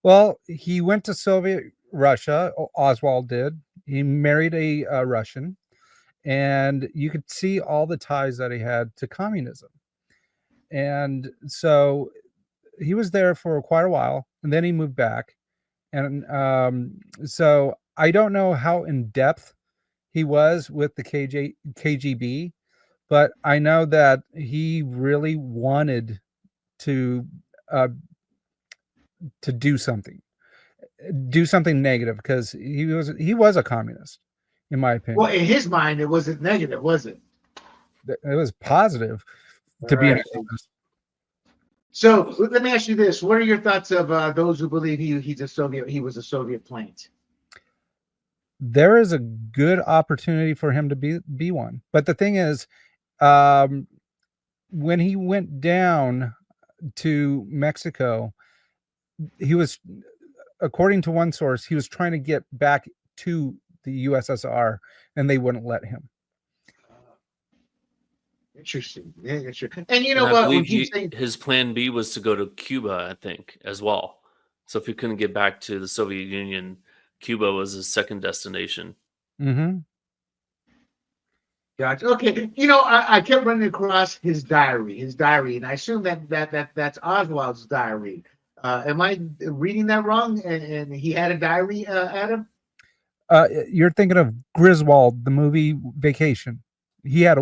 Well, he went to Soviet Russia. Oswald did. He married a Russian, and you could see all the ties that he had to communism. And so he was there for quite a while, and then he moved back. And so I don't know how in depth he was with the KGB, but I know that he really wanted to do something negative, because he was a communist, in my opinion. Well, in his mind, it wasn't negative, was it? It was positive to be a communist. So let me ask you this: what are your thoughts of those who believe he was a Soviet plant? There is a good opportunity for him to be one, but the thing is, when he went down to Mexico, he was, according to one source, he was trying to get back to the USSR, and they wouldn't let him. Interesting. Yeah, interesting. And you know what? I believe his plan B was to go to Cuba, I think, as well. So if he couldn't get back to the Soviet Union, Cuba was his second destination. Mm-hmm. Gotcha. Okay. You know, I kept running across his diary, and I assume that's Oswald's diary. Am I reading that wrong? And he had a diary, Adam? You're thinking of Griswold, the movie Vacation. He had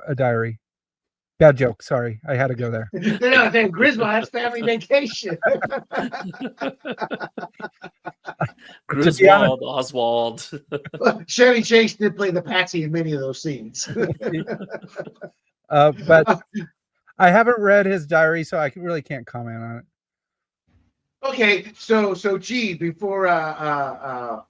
a diary. Bad joke. Sorry, I had to go there. No, Griswold has Family Vacation. Griswold, Oswald. Chevy Chase did play the patsy in many of those scenes. But I haven't read his diary, so I really can't comment on it. Okay, so Gee, before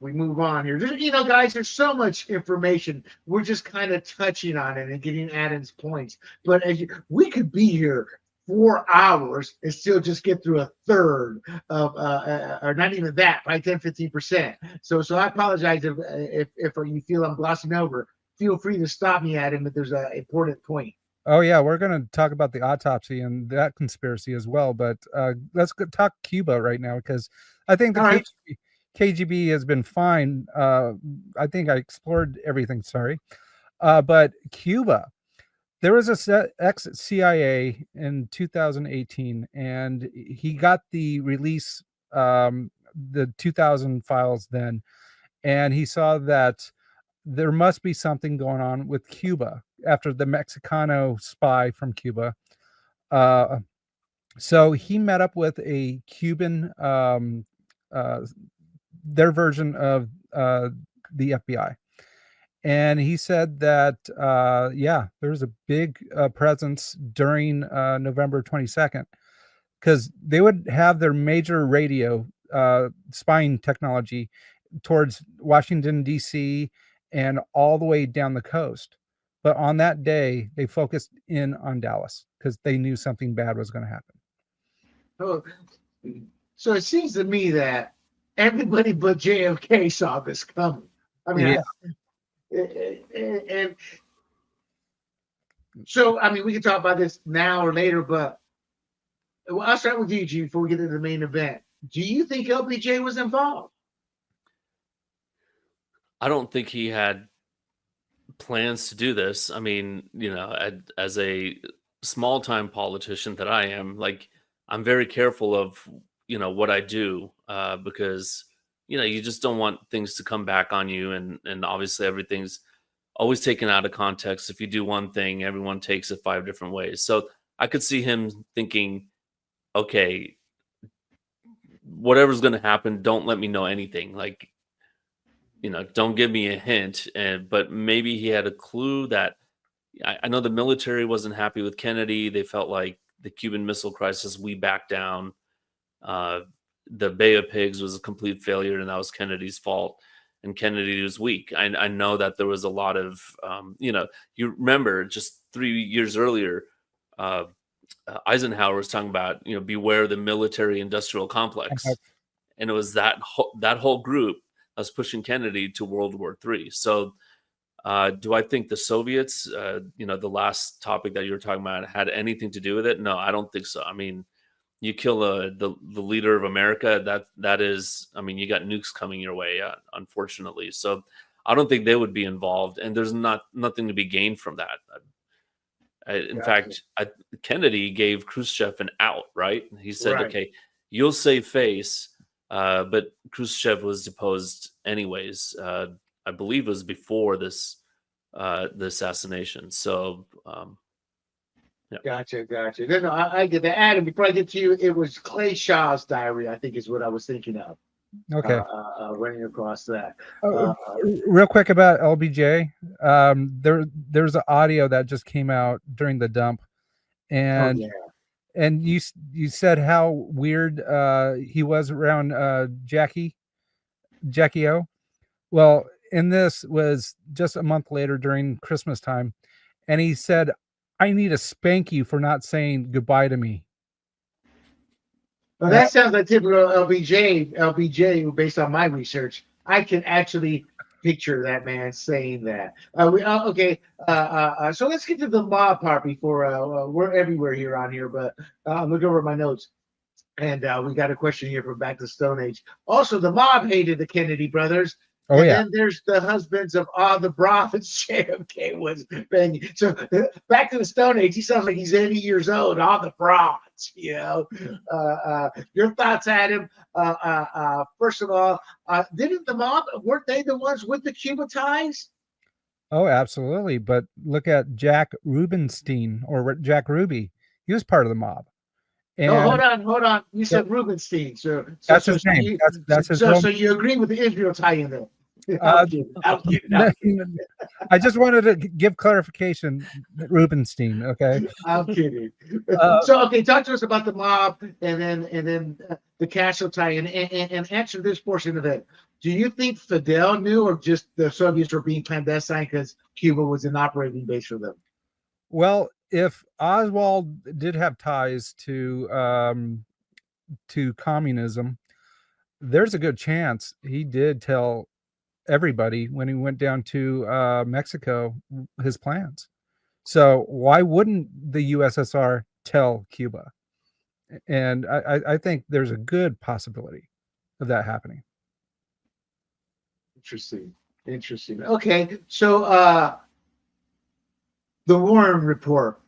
we move on here, you know, guys, there's so much information. We're just kind of touching on it and getting Adam's points. But we could be here 4 hours and still just get through a third of, or not even that, right? 10-15%. So I apologize if you feel I'm glossing over. Feel free to stop me, Adam, if there's an important point. Oh yeah, we're going to talk about the autopsy and that conspiracy as well. But let's talk Cuba right now, because I think the KGB has been fine. I think I explored everything. Sorry, but Cuba, there was a ex-CIA in 2018, and he got the release, the 2000 files then, and he saw that there must be something going on with Cuba after the Mexicano spy from Cuba. So he met up with a Cuban, their version of the FBI. And he said that, there's a big presence during November 22nd, because they would have their major radio spying technology towards Washington, D.C., and all the way down the coast. But on that day, they focused in on Dallas because they knew something bad was going to happen. Oh, so it seems to me that everybody but JFK saw this coming. I mean, and so, I mean, we can talk about this now or later, but I'll start with you, G, before we get to the main event. Do you think LBJ was involved? I don't think he had plans to do this. I mean, you know, as a small time politician that I am, like, I'm very careful of, you know, what I do, because, you know, you just don't want things to come back on you. And obviously everything's always taken out of context. If you do one thing, everyone takes it 5 different ways. So I could see him thinking, okay, whatever's going to happen, don't let me know anything. Like, you know, don't give me a hint. But maybe he had a clue that I know the military wasn't happy with Kennedy. They felt like the Cuban Missile Crisis, we backed down. The Bay of Pigs was a complete failure, and that was Kennedy's fault. and Kennedy was weak. I know that there was a lot of, you remember just 3 years earlier, Eisenhower was talking about, beware the military industrial complex. Okay. And it was that whole group that was pushing Kennedy to World War III. So do I think the Soviets, the last topic that you were talking about, had anything to do with it? No, I don't think so. I mean, you kill the leader of America, that is, I mean, you got nukes coming your way, unfortunately. So I don't think they would be involved, and there's nothing to be gained from that. In fact, Kennedy gave Khrushchev an out, right? He said, Right. okay, you'll save face, but Khrushchev was deposed anyways. I believe it was before the assassination. So, yeah. Gotcha. No, I get that. Adam, before I get to you, it was Clay Shaw's diary, I think is what I was thinking of. Okay. Running across that. Real quick about LBJ. There's an audio that just came out during the dump, and and you said how weird he was around Jackie O. Well, in this was just a month later during Christmas time, and he said, "I need to spank you for not saying goodbye to me." Well, that sounds like typical LBJ. LBJ, based on my research, I can actually picture that man saying that. Okay. So let's get to the mob part before we're everywhere here on here. But I'm looking over my notes, and we got a question here from Back to Stone Age. Also, the mob hated the Kennedy brothers. Oh, and yeah. then there's the husbands of all the broths JFK was banging. So back to the Stone Age, he sounds like he's 80 years old. All the broads, Your thoughts, Adam? First of all, didn't the mob, weren't they the ones with the Cuba ties? Oh, absolutely. But look at Jack Rubenstein or Jack Ruby. He was part of the mob. And hold on. You said Rubenstein. So that's his name. That's his so you agree with the Israel tie-in there? I'm kidding. I just wanted to give clarification, Rubenstein. Okay, I'm kidding. Okay, talk to us about the mob and then the Castro tie-in and answer this portion of it. Do you think Fidel knew, or just the Soviets were being clandestine because Cuba was an operating base for them? Well, if Oswald did have ties to communism, there's a good chance he did tell everybody when he went down to Mexico his plans. So why wouldn't the USSR tell Cuba? And I think there's a good possibility of that happening. Interesting. Okay, so the Warren Report.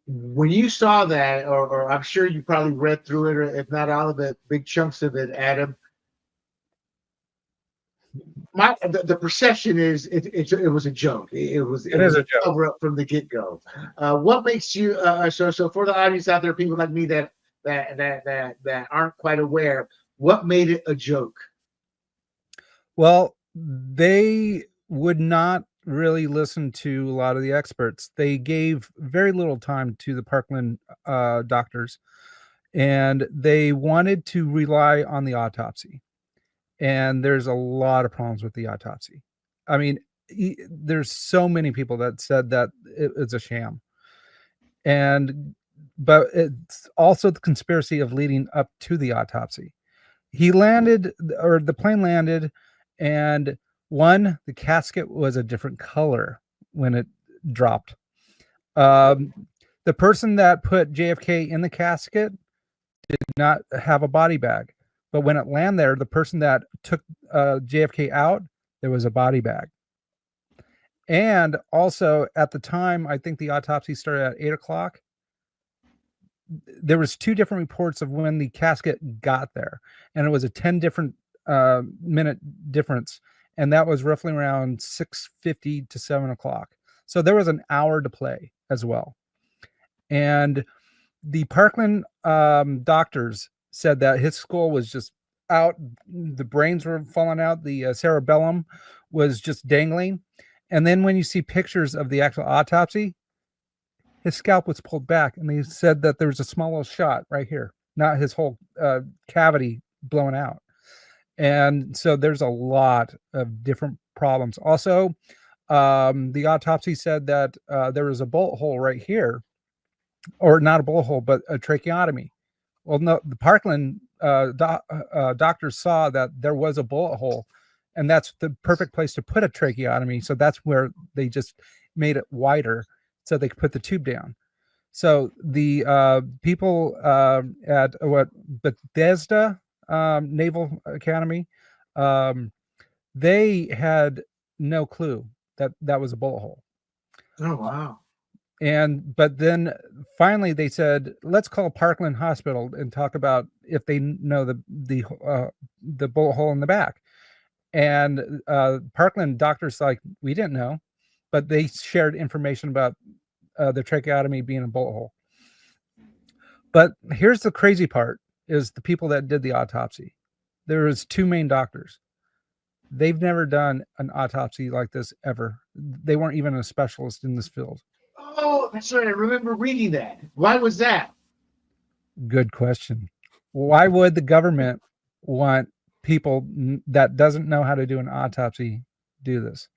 When you saw that, or I'm sure you probably read through it, or if not all of it, big chunks of it, Adam. The perception is it was a joke. It was a joke. Cover up from the get go. What makes you so for the audience out there, people like me that aren't quite aware, what made it a joke? Well, they would not really listen to a lot of the experts. They gave very little time to the Parkland doctors, and they wanted to rely on the autopsy. And there's a lot of problems with the autopsy. I mean, there's so many people that said that it's a sham. But it's also the conspiracy of leading up to the autopsy. The plane landed, and the casket was a different color when it dropped. The person that put JFK in the casket did not have a body bag. But when it landed there, the person that took JFK out, there was a body bag. And also at the time, I think the autopsy started at 8:00. There was 2 different reports of when the casket got there, and it was a 10 different minute difference, and that was roughly around 6:50 to 7:00. So there was an hour to play as well. And the Parkland doctors said that his skull was just out, the brains were falling out, the cerebellum was just dangling. And then when you see pictures of the actual autopsy, his scalp was pulled back, and they said that there was a small little shot right here, not his whole cavity blown out. And so there's a lot of different problems. Also, the autopsy said that there was a bullet hole right here, or not a bullet hole, but a tracheotomy. Well, no, the Parkland doctors saw that there was a bullet hole, and that's the perfect place to put a tracheotomy. So that's where they just made it wider so they could put the tube down. So the people at Bethesda Naval Academy, they had no clue that that was a bullet hole. Oh, wow. But then finally they said, let's call Parkland Hospital and talk about if they know the bullet hole in the back. And Parkland doctors like, we didn't know, but they shared information about the tracheotomy being a bullet hole. But here's the crazy part: is the people that did the autopsy. There was two main doctors. They've never done an autopsy like this ever. They weren't even a specialist in this field. Oh, that's right. I remember reading that. Why was that? Good question. Why would the government want people that doesn't know how to do an autopsy do this?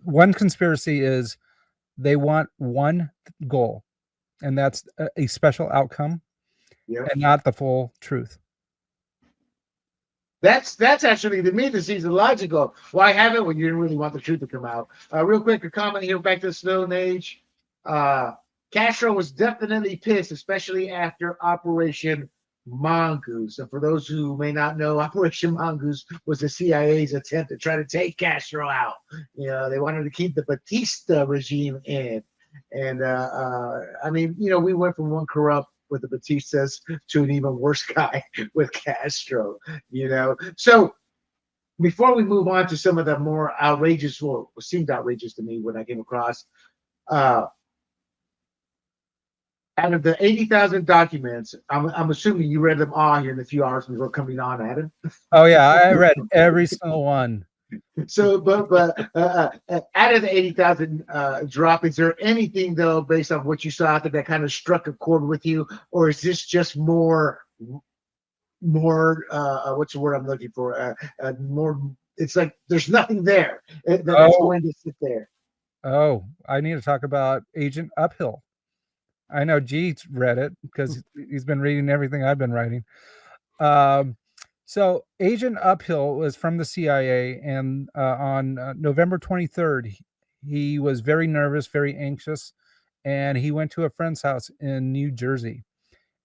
One conspiracy is they want one goal, and that's a special outcome, and not the full truth. That's actually, to me, this seems illogical. Why have it when you didn't really want the truth to come out? Real quick, a comment here back to the Stone Age. Castro was definitely pissed, especially after Operation Mongoose. And for those who may not know, Operation Mongoose was the CIA's attempt to try to take Castro out. You know, they wanted to keep the Batista regime in. And I mean, you know, we went from one corrupt with the Batistas to an even worse guy with Castro, you know. So before we move on to some of the more outrageous, or seemed outrageous to me when I came across, out of the 80,000 documents, I'm assuming you read them all here in a few hours before coming on, Adam. Oh yeah, I read every single one. So, but out of the 80,000 drop, is there anything though, based on what you saw out there, that kind of struck a chord with you, or is this just more what's the word I'm looking for? More, it's like there's nothing there that's going to sit there. Oh, I need to talk about Agent Uphill. I know Jee's read it because he's been reading everything I've been writing. So Agent Uphill was from the CIA, and on November 23rd, he was very nervous, very anxious, and he went to a friend's house in New Jersey,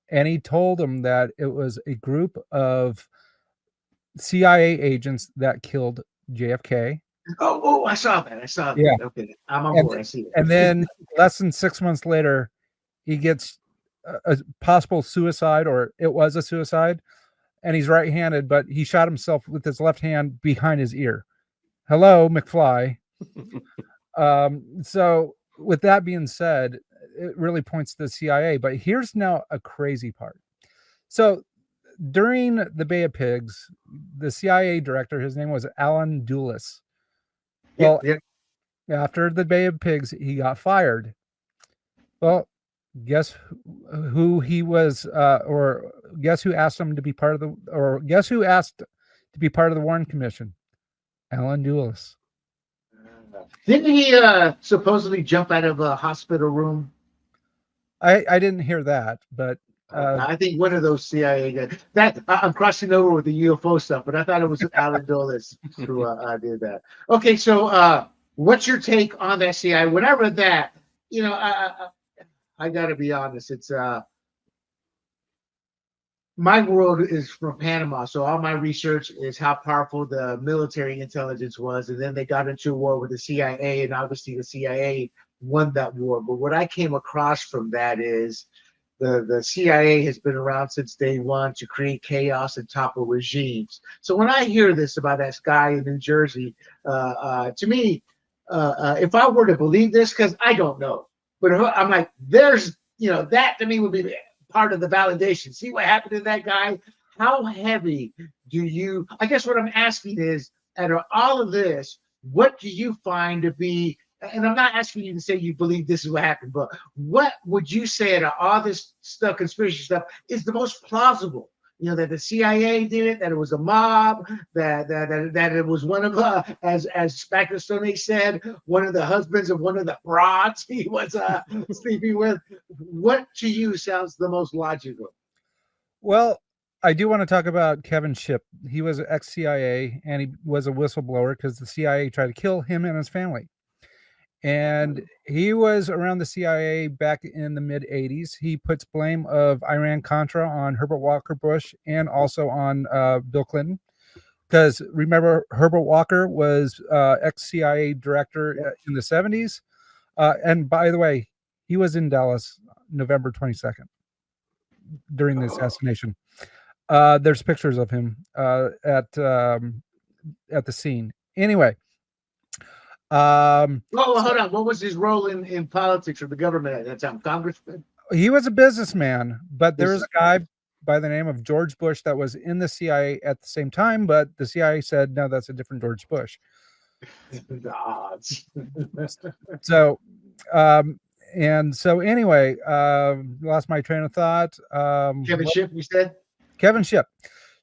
and he told him that it was a group of CIA agents that killed JFK. Oh, I saw that. I saw that. Yeah. Okay, I'm on board. I see it. And then less than 6 months later, he gets a possible suicide, or it was a suicide. And he's right-handed, but he shot himself with his left hand behind his ear. Hello, McFly. So with that being said, it really points to the CIA. But here's now a crazy part. So during the Bay of Pigs, the CIA director, his name was Alan Dulles. Well, after the Bay of Pigs, he got fired. Well, guess who he was, or guess who asked him to be part of the, or guess who asked to be part of the Warren Commission? Alan Dulles. Didn't he supposedly jump out of a hospital room? I didn't hear that, but I think one of those CIA guys. That I'm crossing over with the UFO stuff, but I thought it was Alan Dulles who did that. Okay, so what's your take on that CIA? When I read that, you know, I got to be honest. It's my world is from Panama, so all my research is how powerful the military intelligence was, and then they got into a war with the CIA, and obviously the CIA won that war. But what I came across from that is the CIA has been around since day one to create chaos and topple regimes. So when I hear this about that guy in New Jersey, to me, if I were to believe this, because I don't know. But I'm like, there's, you know, that to me would be part of the validation. See what happened to that guy? How heavy do you, I guess what I'm asking is, out of all of this, what do you find to be, and I'm not asking you to say you believe this is what happened, but what would you say out of all this stuff, conspiracy stuff, is the most plausible? that the CIA did it, that it was a mob, that it was one of as Pakistani said, one of the husbands of one of the broads he was sleeping with. What to you sounds the most logical? Well, I do want to talk about Kevin Shipp. He was ex-CIA and he was a whistleblower because the CIA tried to kill him and his family. And he was around the CIA back in the mid 80s. He puts blame of Iran-Contra on Herbert Walker Bush and also on Bill Clinton. Because remember, Herbert Walker was ex-CIA director in the 70s. And by the way, he was in Dallas November 22nd during the assassination. There's pictures of him at the scene. Anyway. Hold on. What was his role in politics or the government at that time? Congressman? He was a businessman, but there was a guy by the name of George Bush that was in the CIA at the same time, but the CIA said, no, that's a different George Bush. The odds. So, anyway, lost my train of thought. Kevin Shipp, you said? Kevin Shipp.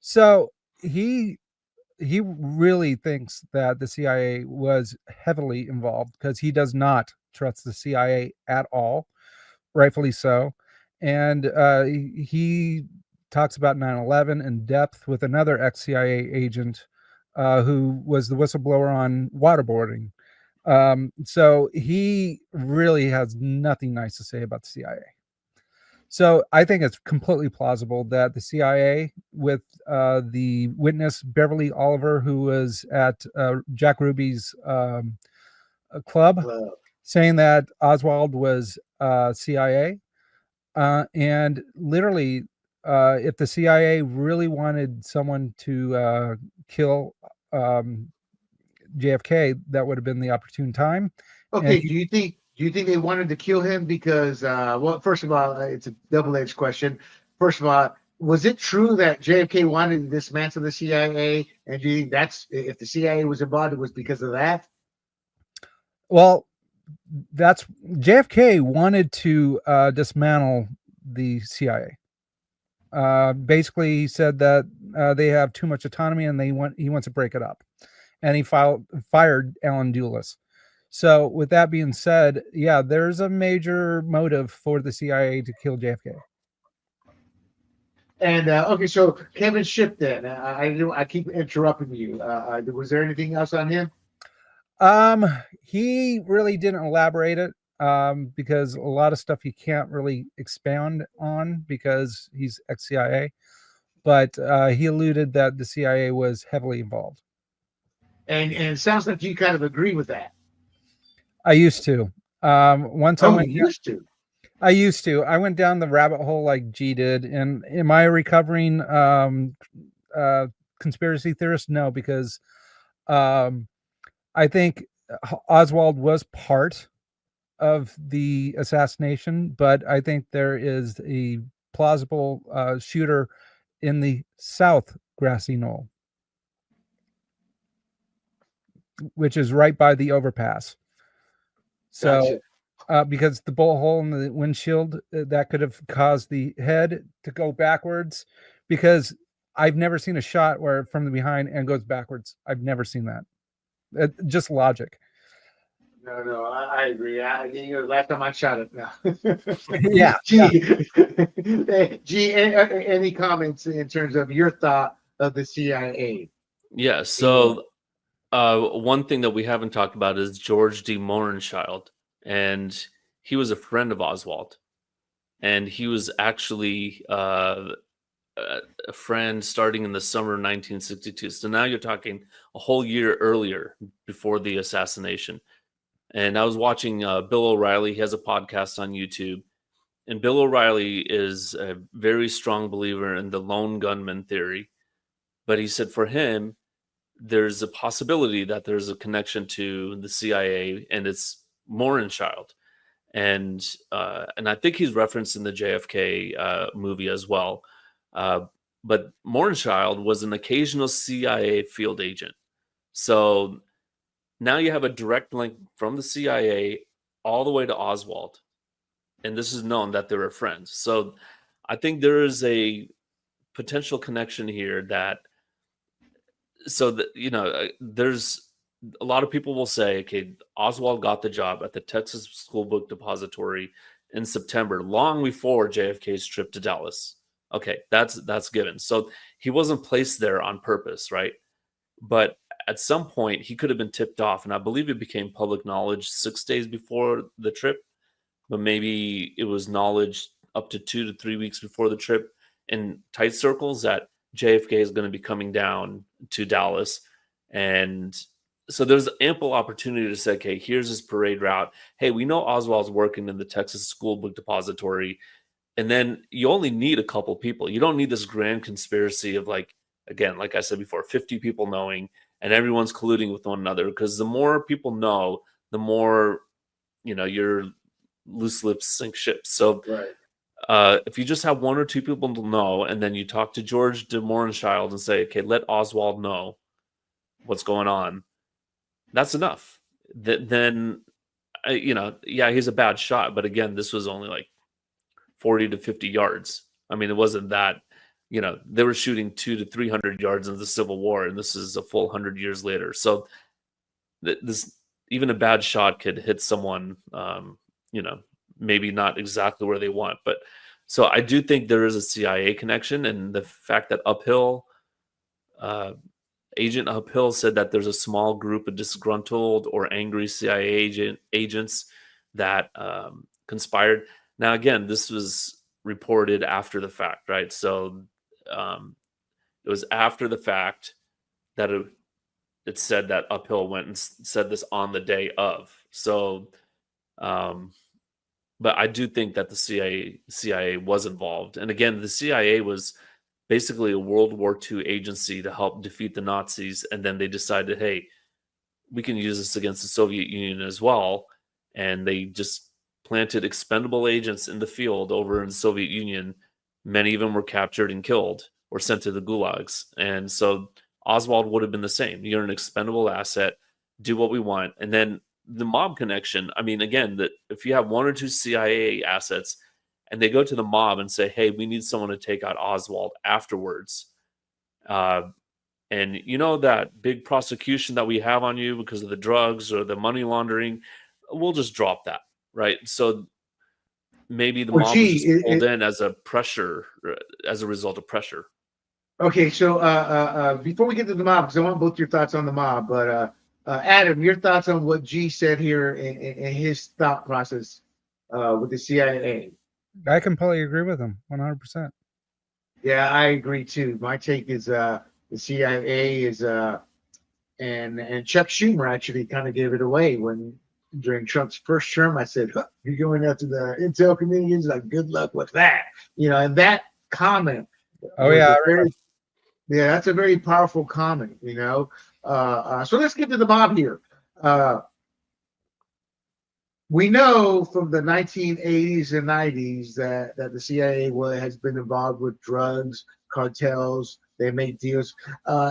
So he really thinks that the CIA was heavily involved because he does not trust the CIA at all, rightfully so. And he talks about 9/11 in depth with another ex-CIA agent who was the whistleblower on waterboarding. So he really has nothing nice to say about the CIA. So I think it's completely plausible that the CIA, with the witness Beverly Oliver, who was at Jack Ruby's club, saying that Oswald was CIA, and literally, if the CIA really wanted someone to kill JFK, that would have been the opportune time. Okay, do you think they wanted to kill him because well, first of all, it's a double-edged question. First of all, was it true that JFK wanted to dismantle the CIA, and do you think that's, if the CIA was involved, it was because of that? Well, that's JFK wanted to dismantle the CIA. Basically, he said that they have too much autonomy and he wants to break it up, and he fired Alan Dulles. So with that being said, yeah, there's a major motive for the CIA to kill JFK. And okay, so Kevin Shipp then, I keep interrupting you. Was there anything else on him? He really didn't elaborate it because a lot of stuff he can't really expound on because he's ex-CIA, but he alluded that the CIA was heavily involved. And it sounds like you kind of agree with that. I used to. Once I went used to. I used to. I went down the rabbit hole like G did. And am I a recovering conspiracy theorist? No, because I think Oswald was part of the assassination, but I think there is a plausible shooter in the South Grassy Knoll, which is right by the overpass. So, gotcha. Because the bullet hole in the windshield, that could have caused the head to go backwards, because I've never seen a shot where from the behind and goes backwards. I've never seen that. Just logic. No, I agree. Last time I shot it now. Yeah. Gee, any comments in terms of your thought of the CIA? Yeah, so one thing that we haven't talked about is George D. Mohrenschildt, and he was a friend of Oswald, and he was actually a friend starting in the summer of 1962. So now you're talking a whole year earlier, before the assassination. And I was watching Bill O'Reilly. He has a podcast on YouTube, and Bill O'Reilly is a very strong believer in the lone gunman theory. But he said for him, there's a possibility that there's a connection to the CIA, and it's Mohrenschildt. And I think he's referenced in the JFK movie as well. But Mohrenschildt was an occasional CIA field agent. So now you have a direct link from the CIA all the way to Oswald. And this is known that they were friends. So I think there is a potential connection here that, so that, there's a lot of people will say, okay, Oswald got the job at the Texas School Book Depository in September, long before JFK's trip to Dallas. Okay, that's given. So he wasn't placed there on purpose, right? But at some point he could have been tipped off, and I believe it became public knowledge 6 days before the trip, but maybe it was knowledge up to 2 to 3 weeks before the trip in tight circles that JFK is going to be coming down to Dallas. And so there's ample opportunity to say, okay, here's his parade route. Hey, we know Oswald's working in the Texas School Book Depository. And then you only need a couple people. You don't need this grand conspiracy of, like, again, like I said before, 50 people knowing and everyone's colluding with one another. Because the more people know, the more, your loose lips sink ships. So if you just have 1 or 2 people to know, and then you talk to George de Mohrenschildt and say, okay, let Oswald know what's going on, that's enough. Then, he's a bad shot. But again, this was only like 40 to 50 yards. I mean, it wasn't that, they were shooting 200 to 300 yards in the Civil War, and this is a full 100 years later. So this, even a bad shot could hit someone, maybe not exactly where they want. But so I do think there is a CIA connection, and the fact that Agent Uphill said that there's a small group of disgruntled or angry CIA agents that conspired. Now, again, this was reported after the fact, right? So it was after the fact that it said that Uphill went and said this on the day of. So, but I do think that the CIA was involved. And again, the CIA was basically a World War II agency to help defeat the Nazis. And then they decided, hey, we can use this against the Soviet Union as well. And they just planted expendable agents in the field over in the Soviet Union. Many of them were captured and killed or sent to the gulags. And so Oswald would have been the same. You're an expendable asset, do what we want. And then the mob connection, I mean, again, that if you have 1 or 2 CIA assets and they go to the mob and say, hey, we need someone to take out Oswald afterwards. And that big prosecution that we have on you because of the drugs or the money laundering, we'll just drop that, right? So maybe the mob was just pulled in as a result of pressure. Okay, so before we get to the mob, because I want both your thoughts on the mob, but Adam, your thoughts on what Jee said here in his thought process with the CIA. I completely agree with him, 100%. Yeah, I agree too. My take is the CIA is and Chuck Schumer actually kind of gave it away during Trump's first term. I said, huh, you're going after the intel community. He's like, good luck with that. And that comment. Oh yeah, that's a very powerful comment. So let's get to the mob here. We know from the 1980s and 90s that the CIA has been involved with drugs, cartels. They make deals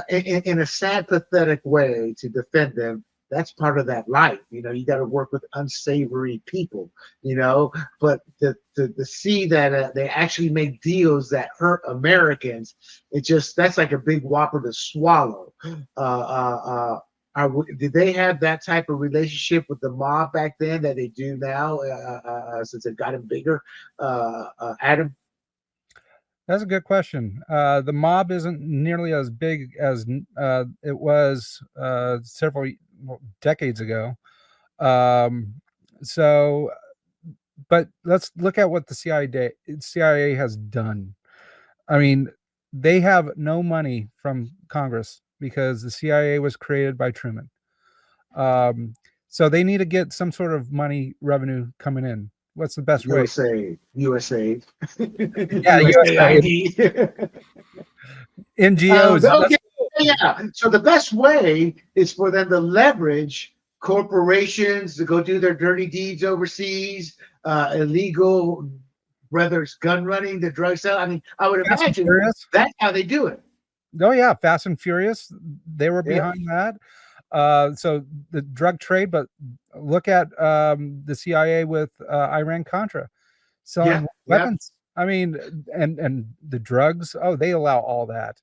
in a sad, pathetic way to defend them. That's part of that life. You got to work with unsavory people, but to see that they actually make deals that hurt Americans, that's like a big whopper to swallow. Did they have that type of relationship with the mob back then that they do now, since it got bigger? Adam? That's a good question. The mob isn't nearly as big as it was several decades ago. But let's look at what the CIA has done. I mean, they have no money from Congress because the CIA was created by Truman. So they need to get some sort of money revenue coming in. What's the best way? USA. Yeah, USAID. NGOs. Okay. Yeah. So the best way is for them to leverage corporations to go do their dirty deeds overseas, illegal, whether it's gun running, the drug sale. I mean, I would imagine that's how they do it. Oh yeah, Fast and Furious. They were behind that. So the drug trade, but look at the CIA with Iran-Contra selling weapons. I mean, and the drugs. Oh, they allow all that.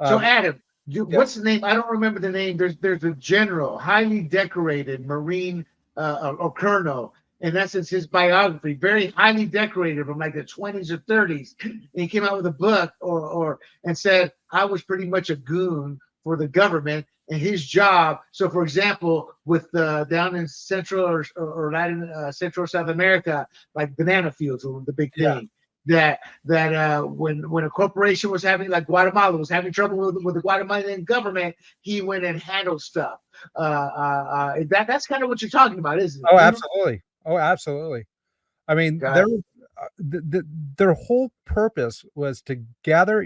So Adam, yeah. what's the name? I don't remember the name. There's a general, highly decorated Marine or colonel, and that's his biography. Very highly decorated from like the 20s or 30s. And he came out with a book and said I was pretty much a goon for the government and his job. So, for example, with down in Central or Latin Central South America, like banana fields were the big thing. That when a corporation was having, like Guatemala was having trouble with the Guatemalan government, he went and handled stuff. That's kind of what you're talking about, isn't it? Oh, absolutely. Oh, absolutely. I mean, their whole purpose was to gather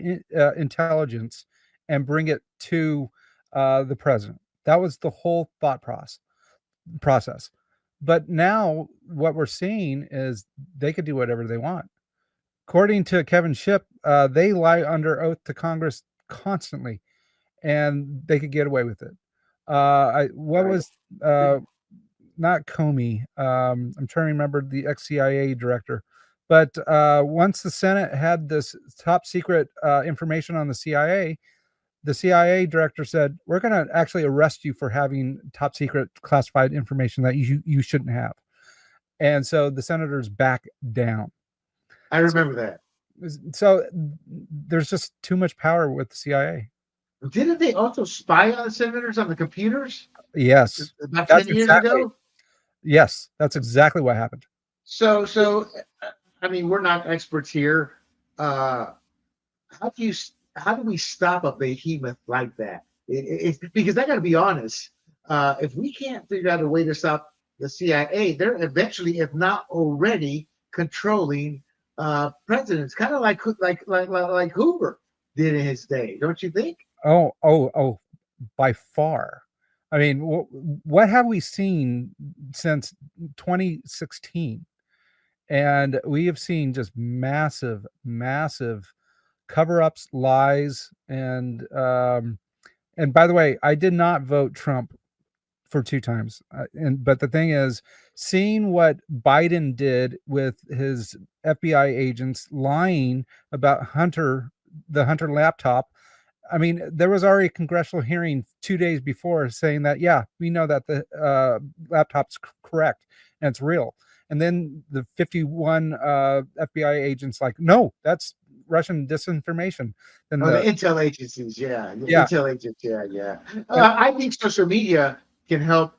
intelligence and bring it to the president. That was the whole thought process. But now what we're seeing is they could do whatever they want. According to Kevin Shipp, they lie under oath to Congress constantly, and they could get away with it. Was not Comey? I'm trying to remember the ex-CIA director. But once the Senate had this top secret information on the CIA director said, "We're going to actually arrest you for having top secret classified information that you shouldn't have." And so the senators back down. I remember that. So there's just too much power with the CIA. Didn't they also spy on the senators on the computers? Yes. About 10 years ago? Yes, that's exactly what happened. So I mean, we're not experts here. How do we stop a behemoth like that? Because I got to be honest, if we can't figure out a way to stop the CIA, they're eventually, if not already, controlling presidents, kind of like Hoover did in his day, don't you think? Oh, by far. I mean, what have we seen since 2016? And we have seen just massive cover-ups, lies, and by the way, I did not vote Trump for 2 times. But the thing is, seeing what Biden did with his FBI agents lying about the Hunter laptop. I mean, there was already a congressional hearing 2 days before saying that, yeah, we know that the laptop's correct and it's real. And then the 51 FBI agents like, no, that's Russian disinformation. Then the intel agencies, intel agents, yeah. I think social media can help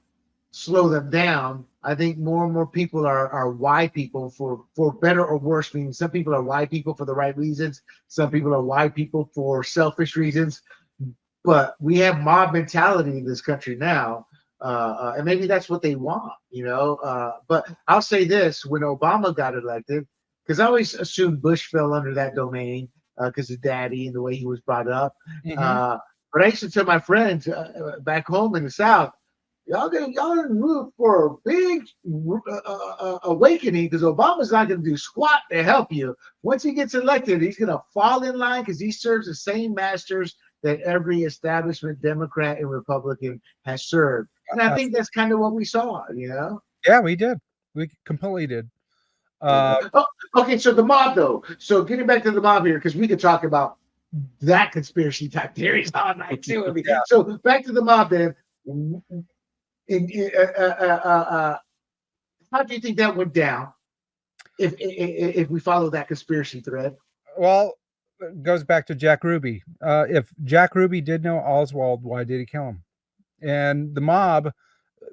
slow them down. I think more and more people are why people for better or worse. Meaning some people are why people for the right reasons. Some people are why people for selfish reasons. But we have mob mentality in this country now. And maybe that's what they want, but I'll say this, when Obama got elected, because I always assumed Bush fell under that domain because of daddy and the way he was brought up. Mm-hmm. But I used to tell my friends back home in the South, y'all in root for a big awakening, because Obama's not going to do squat to help you. Once he gets elected, he's going to fall in line because he serves the same masters that every establishment Democrat and Republican has served. And I think that's kind of what we saw, Yeah, we did. We completely did. Okay, so the mob, though. So getting back to the mob here, because we could talk about that conspiracy type theories all night too. I mean, so back to the mob, then. How do you think that went down? If we follow that conspiracy thread? Well, it goes back to Jack Ruby. If Jack Ruby did know Oswald, why did he kill him? And the mob,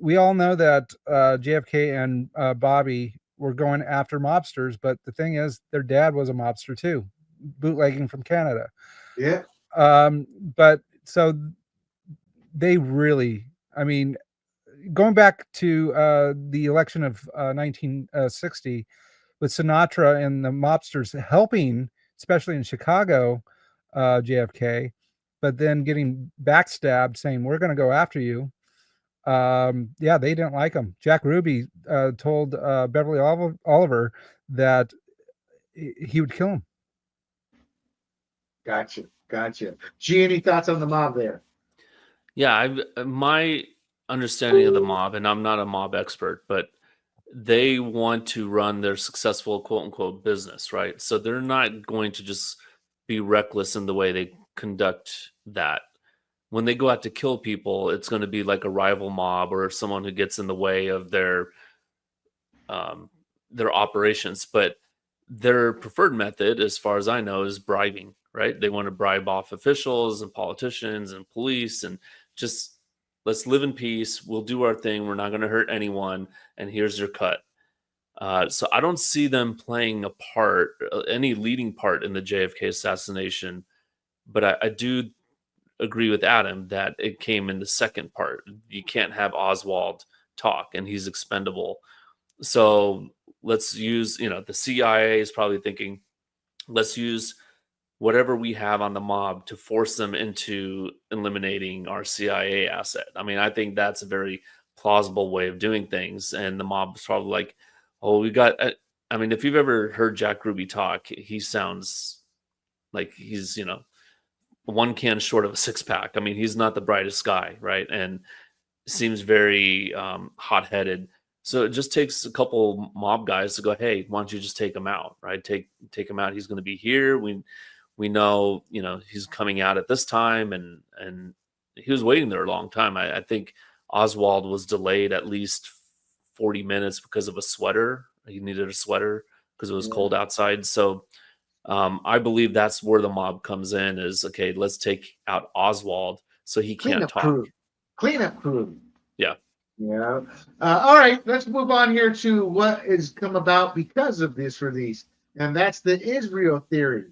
we all know that JFK and Bobby were going after mobsters, but the thing is, their dad was a mobster too, bootlegging from Canada. Yeah. But so they really, I mean, going back to the election of 1960 with Sinatra and the mobsters helping, especially in Chicago, JFK, but then getting backstabbed saying, we're going to go after you. They didn't like him. Jack Ruby told Beverly Oliver that he would kill him. Gotcha. Gee, any thoughts on the mob there? Yeah, my understanding of the mob, and I'm not a mob expert, but they want to run their successful quote unquote business, right? So they're not going to just be reckless in the way they conduct that. When they go out to kill people, it's going to be like a rival mob or someone who gets in the way of their operations. But their preferred method, as far as I know, is bribing, right? They want to bribe off officials and politicians and police and just let's live in peace. We'll do our thing. We're not going to hurt anyone. And here's your cut. So I don't see them playing a part, any leading part in the JFK assassination. But I do agree with Adam that it came in the second part. You can't have Oswald talk, and he's expendable. So let's use, the CIA is probably thinking, let's use whatever we have on the mob to force them into eliminating our CIA asset. I mean, I think that's a very plausible way of doing things. And the mob's probably like, oh, we got, I mean, if you've ever heard Jack Ruby talk, he sounds like he's, one can short of a six pack. I mean, he's not the brightest guy, right? And seems very hot-headed. So it just takes a couple mob guys to go, hey, why don't you just take him out, right? Take him out. He's going to be here. We know, he's coming out at this time, and he was waiting there a long time. I think Oswald was delayed at least 40 minutes because of a sweater. He needed a sweater because it was cold outside. So I believe that's where the mob comes in is, okay, let's take out Oswald so he can't talk. Cleanup crew. Yeah. Yeah. All right, let's move on here to what has come about because of this release, and that's the Israel theory.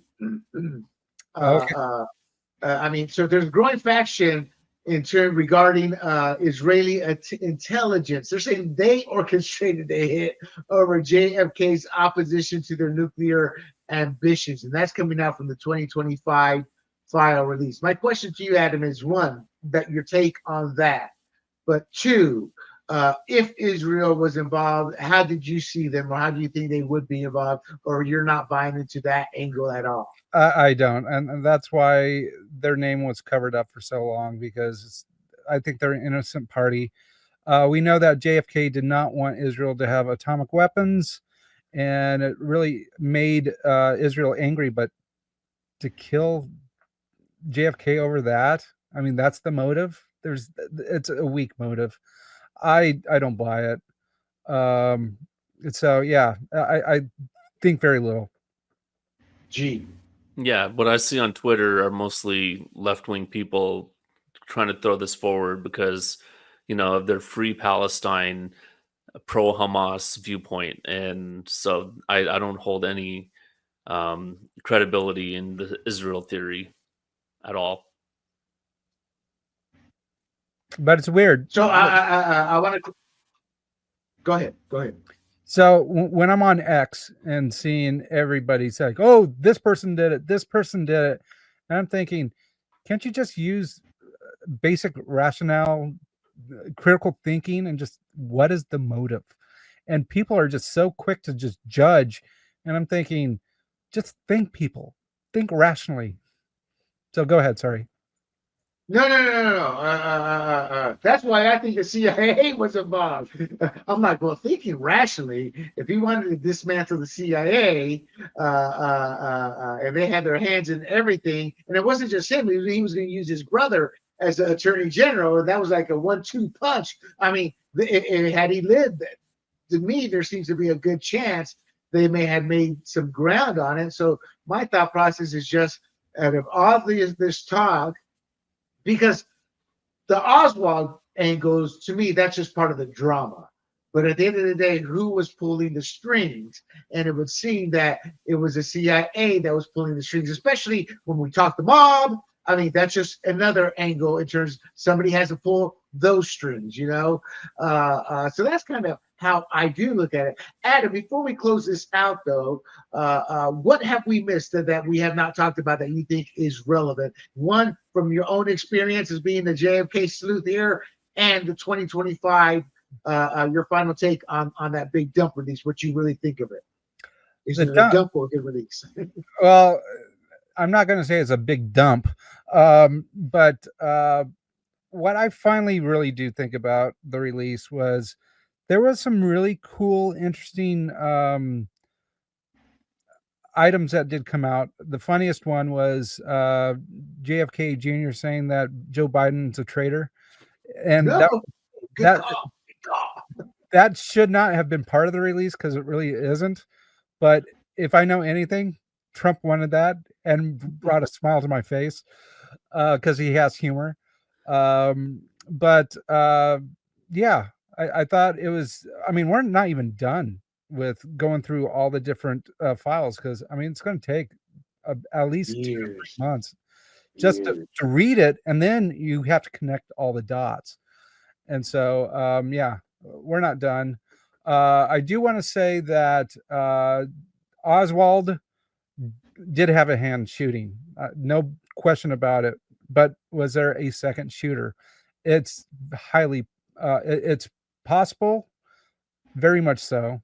Okay. I mean, so there's a growing faction regarding Israeli intelligence. They're saying they orchestrated the hit over JFK's opposition to their nuclear ambitions, and that's coming out from the 2025 file release. My question to you, Adam, is one, that your take on that, but two, if Israel was involved, how did you see them, or how do you think they would be involved, or you're not buying into that angle at all? I don't, and that's why their name was covered up for so long, because I think they're an innocent party. We know that JFK did not want Israel to have atomic weapons, and it really made Israel angry. But to kill JFK over that, I mean, that's the motive. It's a weak motive. I don't buy it. So yeah, I think very little. Gee. Yeah, what I see on Twitter are mostly left-wing people trying to throw this forward because, of their free Palestine, pro-Hamas viewpoint. And so I don't hold any credibility in the Israel theory at all. But it's weird. So I want to go ahead. So when I'm on X and seeing everybody's like, oh, this person did it, and I'm thinking, can't you just use basic rationale, critical thinking, and just what is the motive? And people are just so quick to just judge. And I'm thinking, just think, people, think rationally. So go ahead. Sorry. No. That's why I think the CIA was involved. I'm like, well, thinking rationally, if he wanted to dismantle the CIA, and they had their hands in everything, and it wasn't just him, he was going to use his brother as the attorney general, and that was like a 1-2 punch. I mean, had he lived, to me, there seems to be a good chance they may have made some ground on it. So my thought process is just, out of all this talk, because the Oswald angles, to me, that's just part of the drama. But at the end of the day, who was pulling the strings? And it would seem that it was the CIA that was pulling the strings, especially when we talk the mob. I mean, that's just another angle in terms somebody has to pull those strings, So that's kind of how I do look at it. Adam, before we close this out, though, what have we missed that we have not talked about that you think is relevant? One, from your own experience as being the JFK sleuth here, and the 2025, your final take on that big dump release, what you really think of it. Is it a dump or a good release? Well, I'm not going to say it's a big dump, but what I finally really do think about the release was There was some really cool, interesting items that did come out. The funniest one was JFK Jr. saying that Joe Biden's a traitor, and No, good that call. Good call. that should not have been part of the release because it really isn't. But if I know anything, Trump wanted that and brought a smile to my face because he has humor. But yeah, I thought it was. I mean, we're not even done with going through all the different files because I mean it's going to take at least 2 to 3 Years. months just Years. to read it, and then you have to connect all the dots. And so, yeah, we're not done. I do want to say that Oswald did have a hand shooting, no question about it. But was there a second shooter? It's highly, it's possible, very much so.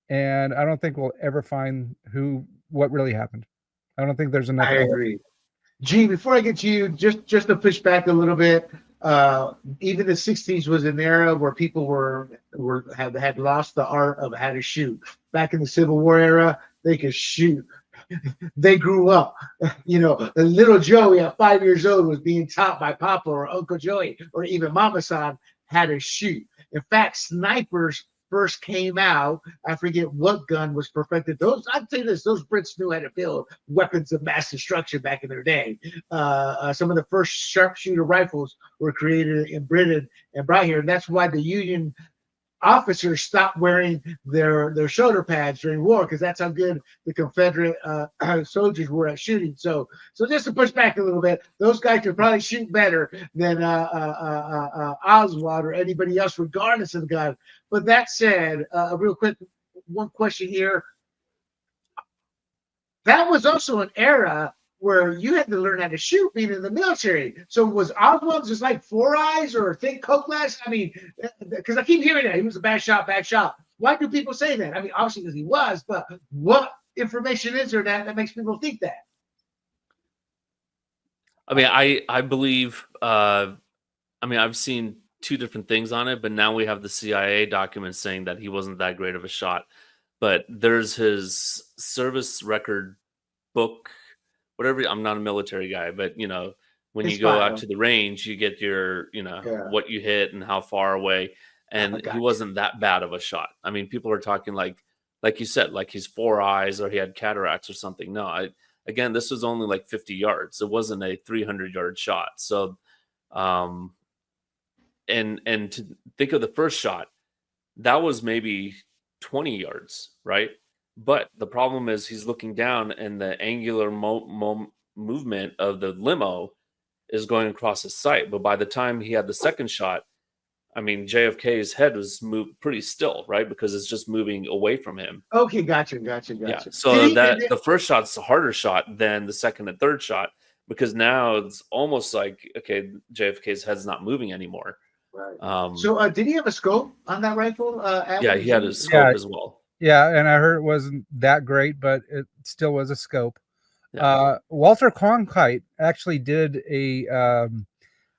And I don't think we'll ever find what really happened. I don't think there's enough. I agree. Gee, before I get to you, just to push back a little bit, even the '60s was an era where people had lost the art of how to shoot. Back in the Civil War era, they could shoot. They grew up. You know, the little Joey at 5 years old was being taught by Papa or Uncle Joey or even Mama San how to shoot. In fact, snipers first came out. I forget what gun was perfected. I'd say those Brits knew how to build weapons of mass destruction back in their day. Some of the first sharpshooter rifles were created in Britain and brought here, and that's why the Union officers stopped wearing their shoulder pads during war, because that's how good the Confederate soldiers were at shooting. So just to push back a little bit, those guys could probably shoot better than Oswald or anybody else, regardless of the gun. But that said, real quick, one question here. That was also an era where you had to learn how to shoot being in the military. So was Oswald just like Four Eyes or Think Coke Glass? I mean, because I keep hearing that he was a bad shot. Why do people say that? I mean, obviously because he was, but what information is there that makes people think that? I mean, I believe, I mean, I've seen two different things on it, but now we have the CIA documents saying that he wasn't that great of a shot. But there's his service record book, whatever. I'm not a military guy, but you know, when you go out to the range, you get your, what you hit and how far away. And he wasn't that bad of a shot. I mean, people are talking like you said, like he's Four Eyes or he had cataracts or something. No, again, this was only like 50 yards. It wasn't a 300-yard shot. So, and to think of the first shot, that was maybe 20 yards, right? But the problem is he's looking down and the angular movement of the limo is going across his sight. But by the time he had the second shot, I mean, JFK's head was moved pretty still, right? Because it's just moving away from him. Okay, gotcha. Yeah. So the first shot's a harder shot than the second and third shot, because now it's almost like, okay, JFK's head's not moving anymore. Right. So did he have a scope on that rifle? Yeah, he had a scope as well. Yeah, and I heard it wasn't that great, but it still was a scope. Yeah. Walter Cronkite actually did a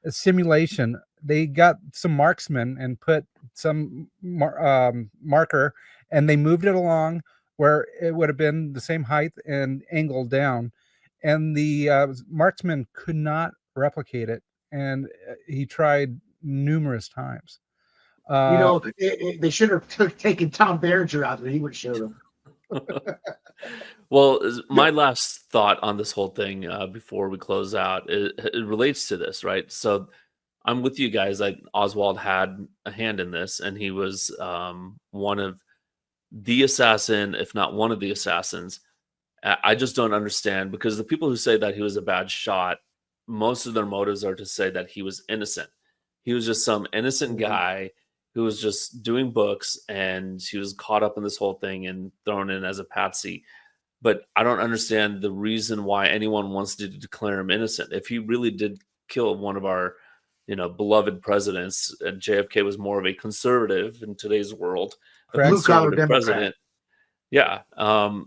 simulation. They got some marksmen and put some marker, and they moved it along where it would have been the same height and angle down, and the marksman could not replicate it, and he tried numerous times. They should have taken Tom Berenger out there. He would have showed them. Well, my last thought on this whole thing before we close out, it relates to this, right? So I'm with you guys. Oswald had a hand in this, and he was one of the assassin, if not one of the assassins. I just don't understand, because the people who say that he was a bad shot, most of their motives are to say that he was innocent. He was just some innocent guy who was just doing books, and he was caught up in this whole thing and thrown in as a patsy. But I don't understand the reason why anyone wants to declare him innocent. If he really did kill one of our, beloved presidents, and JFK was more of a conservative in today's world, a conservative president. Yeah. And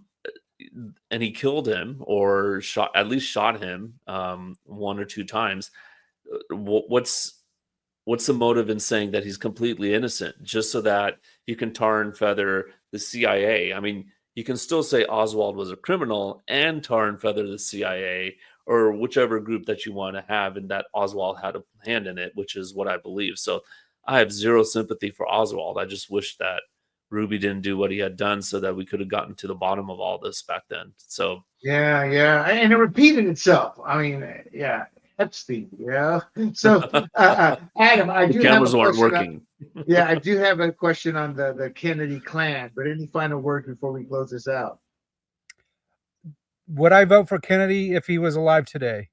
he killed him, or at least shot him 1 or 2 times. What's what's the motive in saying that he's completely innocent just so that you can tar and feather the CIA? I mean, you can still say Oswald was a criminal and tar and feather the CIA or whichever group that you want to have, and that Oswald had a hand in it, which is what I believe. So I have zero sympathy for Oswald. I just wish that Ruby didn't do what he had done so that we could have gotten to the bottom of all this back then. So Yeah, and it repeated itself. I mean, yeah, Epstein. Yeah. So, Adam, I the do have a cameras weren't question. working. Yeah, I do have a question on the Kennedy clan. But any final words before we close this out? Would I vote for Kennedy if he was alive today?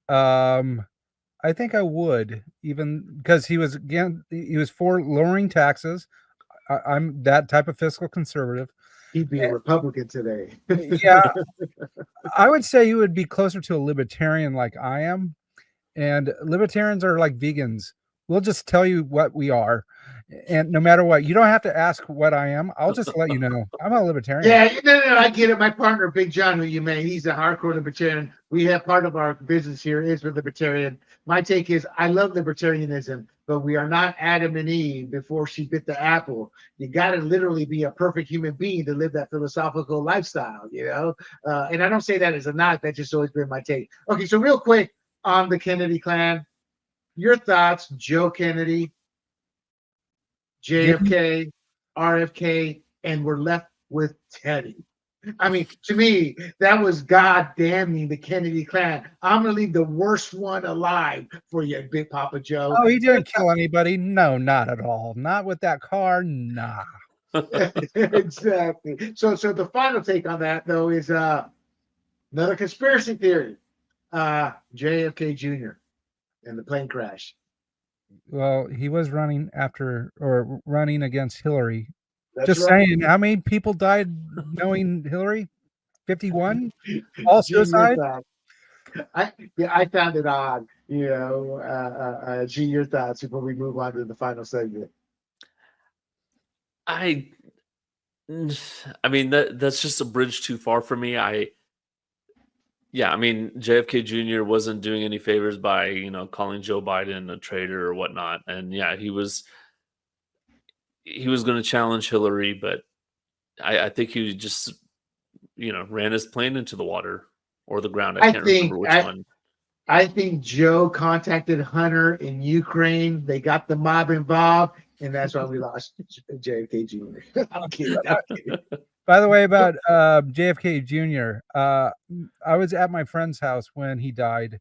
I think I would, even because he was for lowering taxes. I'm that type of fiscal conservative. He'd be a Republican today. Yeah, I would say you would be closer to a libertarian like I am. And libertarians are like vegans. We'll just tell you what we are. And no matter what, you don't have to ask what I am. I'll just let you know. I'm a libertarian. Yeah, no, I get it. My partner, Big John, who you met, he's a hardcore libertarian. We have part of our business here is with libertarian. My take is I love libertarianism, but we are not Adam and Eve before she bit the apple. You got to literally be a perfect human being to live that philosophical lifestyle, you know? And I don't say that as a knock. That's just always been my take. Okay, so real quick on the Kennedy clan, your thoughts, Joe Kennedy, JFK, RFK, and we're left with Teddy. I mean, to me, that was God damning the Kennedy clan. I'm gonna leave the worst one alive for you, Big Papa Joe. Oh, he didn't kill anybody. No, not at all. Not with that car. Nah. Exactly. So the final take on that though is another conspiracy theory. JFK Jr. and the plane crash. Well, he was running against Hillary. That's Just right. saying, how many people died knowing Hillary? 51? All suicide? I found it odd, you know. Gee, your thoughts before we move on to the final segment. I mean that's just a bridge too far for me. I mean JFK Jr. wasn't doing any favors by calling Joe Biden a traitor or whatnot, and he was going to challenge Hillary, but I think he just ran his plane into the water or the ground. I can't remember which one. I think Joe contacted Hunter in Ukraine. They got the mob involved, and that's why we lost JFK Jr. I'm kidding. By the way, about JFK Jr., I was at my friend's house when he died,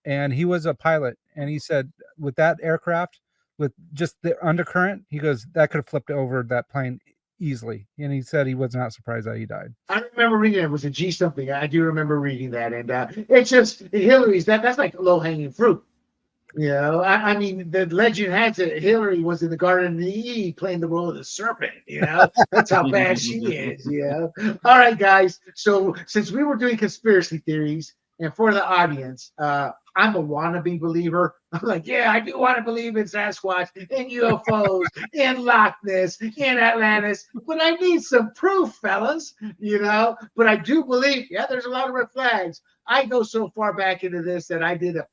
and he was a pilot, and he said with that aircraft, with just the undercurrent, he goes, that could have flipped over that plane easily. And he said he was not surprised that he died. I remember reading it was a G something. I do remember reading that, and it's just Hillary's that's like low hanging fruit. You know, I mean, the legend has it Hillary was in the Garden of Eve playing the role of the serpent. You know, that's how bad she is. You know. All right, guys. So since we were doing conspiracy theories, and for the audience, I'm a wannabe believer. I'm like, yeah, I do want to believe in Sasquatch, in UFOs, in Loch Ness, in Atlantis, but I need some proof, fellas, you know. But I do believe, there's a lot of red flags. I go so far back into this that I did it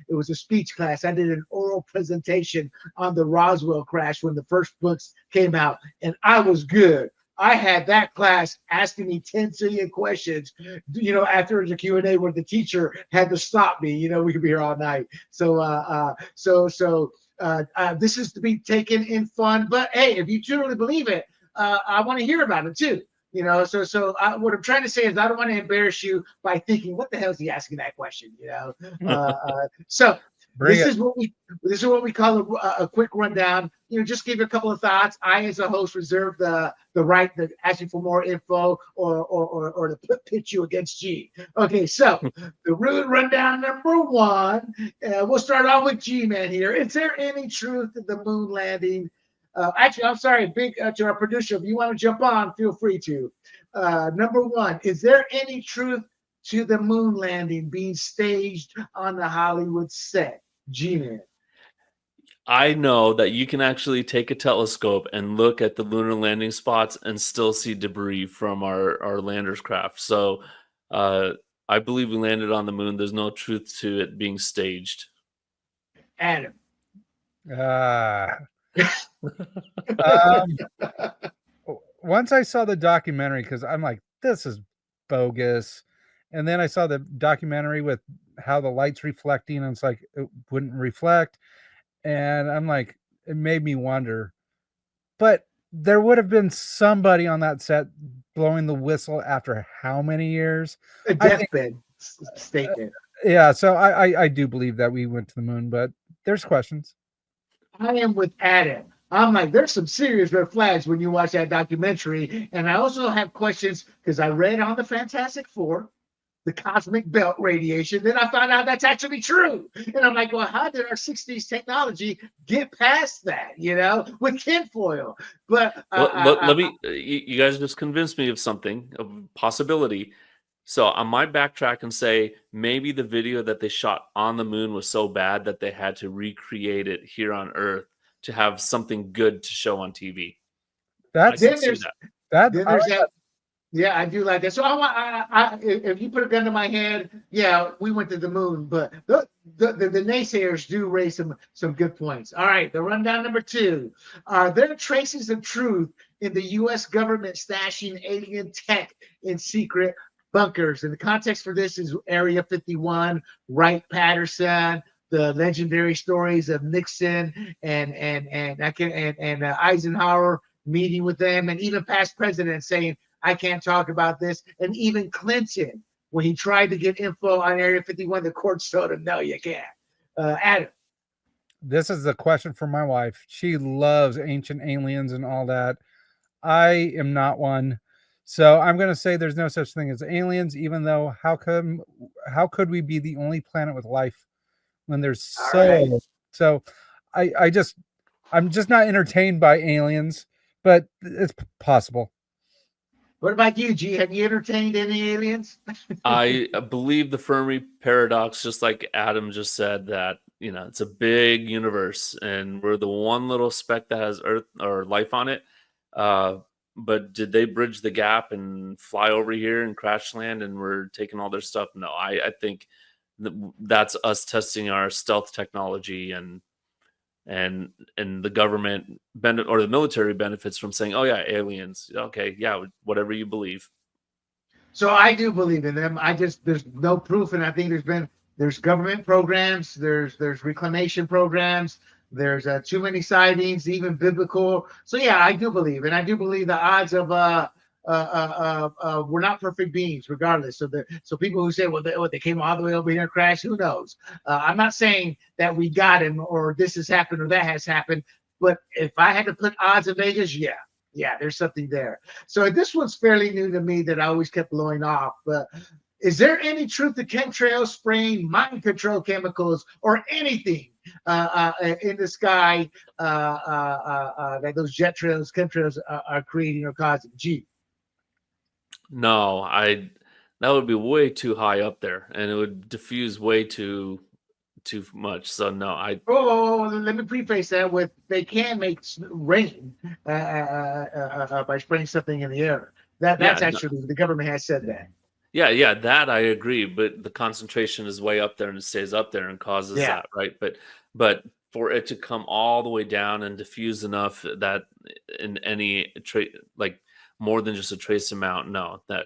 was a speech class. I did an oral presentation on the Roswell crash when the first books came out, and I was good. I had that class asking me 10 zillion questions, after the Q&A where the teacher had to stop me. We could be here all night. So this is to be taken in fun. But hey, if you truly believe it, I want to hear about it too. What I'm trying to say is I don't want to embarrass you by thinking, what the hell is he asking that question? This is what we call a quick rundown. Just give you a couple of thoughts. I, as a host, reserve the right to ask you for more info or to pitch you against G. Okay, so the rude rundown number one. We'll start off with G-Man here. Is there any truth to the moon landing? Actually, I'm sorry, to our producer, if you want to jump on, feel free to. Number one, is there any truth to the moon landing being staged on the Hollywood set? G-Man. I know that you can actually take a telescope and look at the lunar landing spots and still see debris from our lander's craft. So I believe we landed on the moon. There's no truth to it being staged. Adam. Ah. Um, once I saw the documentary, because I'm like, this is bogus. And then I saw the documentary with how the light's reflecting, and it's like it wouldn't reflect. And I'm like, it made me wonder. But there would have been somebody on that set blowing the whistle after how many years? A deathbed statement. Yeah, so I do believe that we went to the moon, but there's questions. I am with Adam. I'm like, there's some serious red flags when you watch that documentary. And I also have questions because I read on the Fantastic Four, the cosmic belt radiation. Then I found out that's actually true. And I'm like, well, how did our 60s technology get past that, with tinfoil? But let me, you guys just convinced me of something, of possibility. So I might backtrack and say maybe the video that they shot on the moon was so bad that they had to recreate it here on Earth to have something good to show on TV. That's then there's that. Yeah, I do like that. So if you put a gun to my head, yeah, we went to the moon. But the naysayers do raise some good points. All right, the rundown number 2. Are there traces of truth in the U.S. government stashing alien tech in secret bunkers? And the context for this is Area 51, Wright-Patterson, the legendary stories of Nixon and Eisenhower meeting with them, and even past presidents saying, I can't talk about this. And even Clinton, when he tried to get info on Area 51, the courts told him, no, you can't. Adam. This is the question for my wife. She loves ancient aliens and all that. I am not one. So I'm going to say there's no such thing as aliens, even though how could we be the only planet with life when there's so I'm just not entertained by aliens, but it's possible. What about you, G? Have you entertained any aliens? I believe the Fermi paradox, just like Adam just said, that it's a big universe and we're the one little speck that has Earth or life on it. But did they bridge the gap and fly over here and crash land and we're taking all their stuff? No, I think that's us testing our stealth technology, and the government or the military benefits from saying, oh yeah, aliens. Okay, yeah, whatever you believe. So I do believe in them. There's no proof, and I think there's government programs, there's reclamation programs, there's too many sightings, even biblical. So yeah, I do believe, and I do believe the odds of we're not perfect beings, regardless. So people who say, well, they came all the way over here and crashed, who knows? I'm not saying that we got him or this has happened or that has happened, but if I had to put odds in Vegas, yeah, there's something there. So this one's fairly new to me that I always kept blowing off. But is there any truth to chemtrails, spraying mind control chemicals, or anything in the sky that those chemtrails are creating or causing? Gee. No, that would be way too high up there, and it would diffuse way too much. So no, let me preface that with they can make rain by spraying something in the air. That's actually the government has said that. Yeah, that I agree, but the concentration is way up there and it stays up there and causes that, right? But for it to come all the way down and diffuse enough that in any like more than just a trace amount, no. That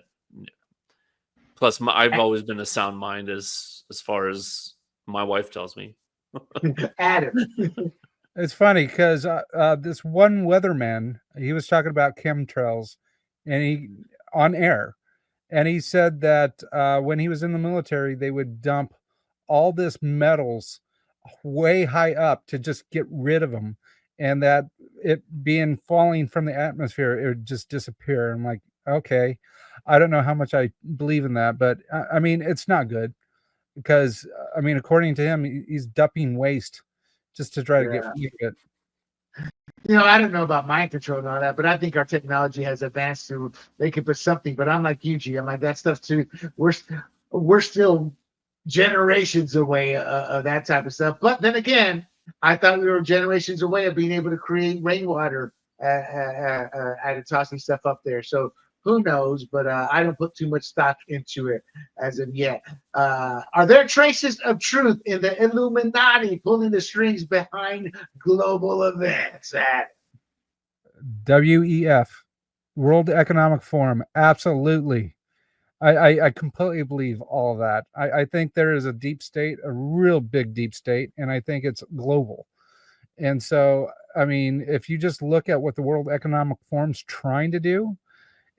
plus I've always been a sound mind as far as my wife tells me. Adam. It's funny because this one weatherman, he was talking about chemtrails, and he on air, and he said that when he was in the military, they would dump all this metals way high up to just get rid of them, and that it being falling from the atmosphere, it would just disappear. I'm like, okay, I don't know how much I believe in that, but I mean, it's not good because I mean, according to him, he's dumping waste just to try to get rid of it. I don't know about mind control and all that, but I think our technology has advanced to they can put something. But I'm like you, G. I'm like that stuff too. We're still generations away of that type of stuff. But then again, I thought we were generations away of being able to create rainwater and tossing stuff up there. So Who knows? But I don't put too much stock into it as of yet. Are there traces of truth in the Illuminati pulling the strings behind global events? WEF, World Economic Forum, absolutely. I completely believe all of that. I think there is a deep state, a real big deep state, and I think it's global. And so, I mean, if you just look at what the World Economic Forum's trying to do,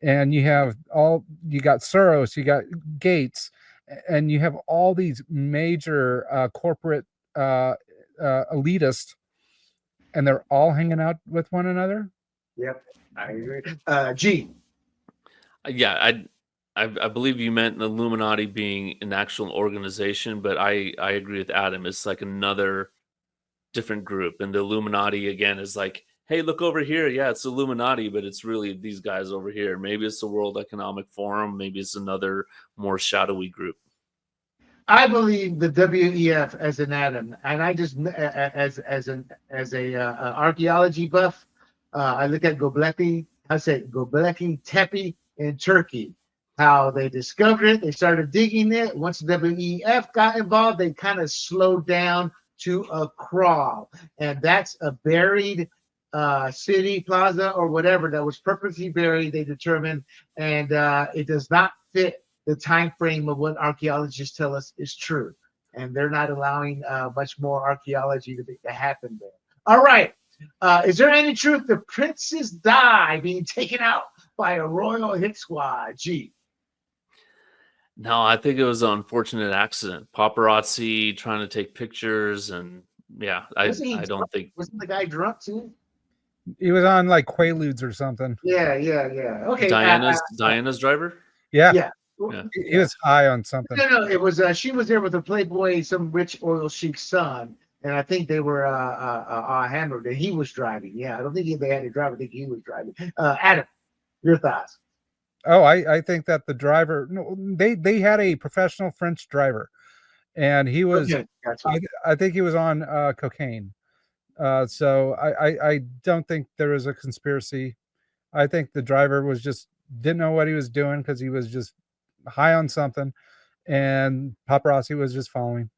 and you got Soros, you got Gates, and you have all these major corporate elitists, and they're all hanging out with one another. Yep, I agree. Gee. Yeah, I believe you meant the Illuminati being an actual organization, but I agree with Adam. It's like another different group, and the Illuminati again is like, hey, look over here. Yeah, it's Illuminati, but it's really these guys over here. Maybe it's the World Economic Forum. Maybe it's another more shadowy group. I believe the WEF as an atom, and I just as a archaeology buff, I look at Göbekli Tepe in Turkey. How they discovered it, they started digging it. Once the WEF got involved, they kind of slowed down to a crawl, and that's a buried city, plaza, or whatever that was purposely buried. They determined, and it does not fit the time frame of what archaeologists tell us is true, and they're not allowing much more archaeology to happen there. All right, is there any truth to Princess Di being taken out by a royal hit squad? Gee. No, I think it was an unfortunate accident. Paparazzi trying to take pictures, and yeah, I don't think. Wasn't the guy drunk too? He was on like Quaaludes or something. Yeah. Okay. Diana's driver. Yeah. Yeah. He was high on something. No. It was she was there with a Playboy, some rich oil sheik's son, and I think they were hammered, and he was driving. Yeah, I don't think they had a driver. I think he was driving. Adam, your thoughts? Oh, I think that the driver, no, they had a professional French driver, and he was, Okay, gotcha. I think he was on cocaine. So I don't think there was a conspiracy. I think the driver was just didn't know what he was doing because he was just high on something, and paparazzi was just following.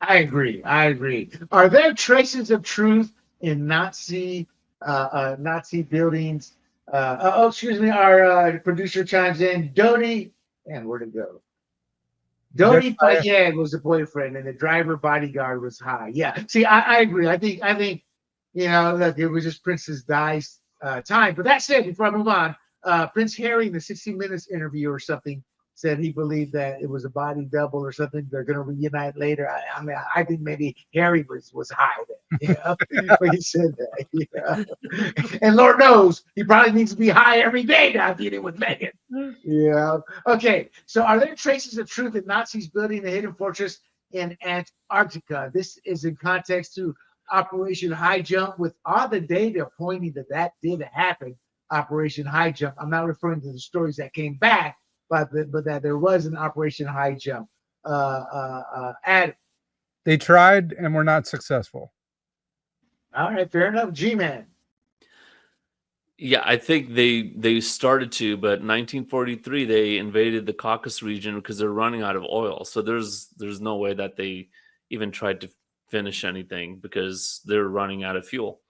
I agree. Are there traces of truth in Nazi buildings? Excuse me. Our producer chimes in. Dodi, and where'd it go? Dodi Fayed was the boyfriend, and the driver bodyguard was high. Yeah. See, I agree. I think look, it was just Princess Di's time. But that said, before I move on, Prince Harry in the 60 Minutes interview or something said he believed that it was a body double or something. They're going to reunite later. I think maybe Harry was high then, when he said that. And Lord knows he probably needs to be high every day now dealing with Meghan. Yeah. Okay. So, are there traces of truth in Nazis building a hidden fortress in Antarctica? This is in context to Operation High Jump, with all the data pointing that did happen. Operation High Jump. I'm not referring to the stories that came back, but that there was an Operation High Jump. They tried and were not successful. All right, fair enough. G-Man. Yeah, I think they started to, but 1943 they invaded the Caucasus region because they're running out of oil. So there's no way that they even tried to finish anything because they're running out of fuel.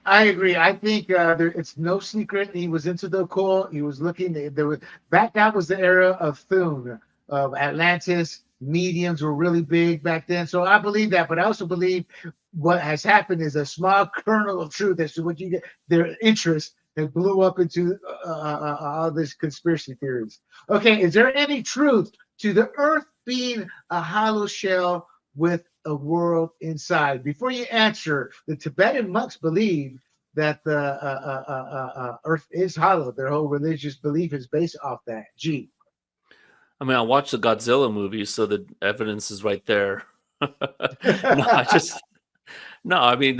I agree. I think it's no secret he was into the occult. He was looking. That was the era of Thune, of Atlantis. Mediums were really big back then, so I believe that. But I also believe what has happened is a small kernel of truth as to what you get. Their interest that blew up into all this conspiracy theories. Okay, is there any truth to the Earth being a hollow shell with a world inside? Before you answer, the Tibetan monks believe that the Earth is hollow. Their whole religious belief is based off that. Gee. I mean, I watched the Godzilla movie, so the evidence is right there. I mean,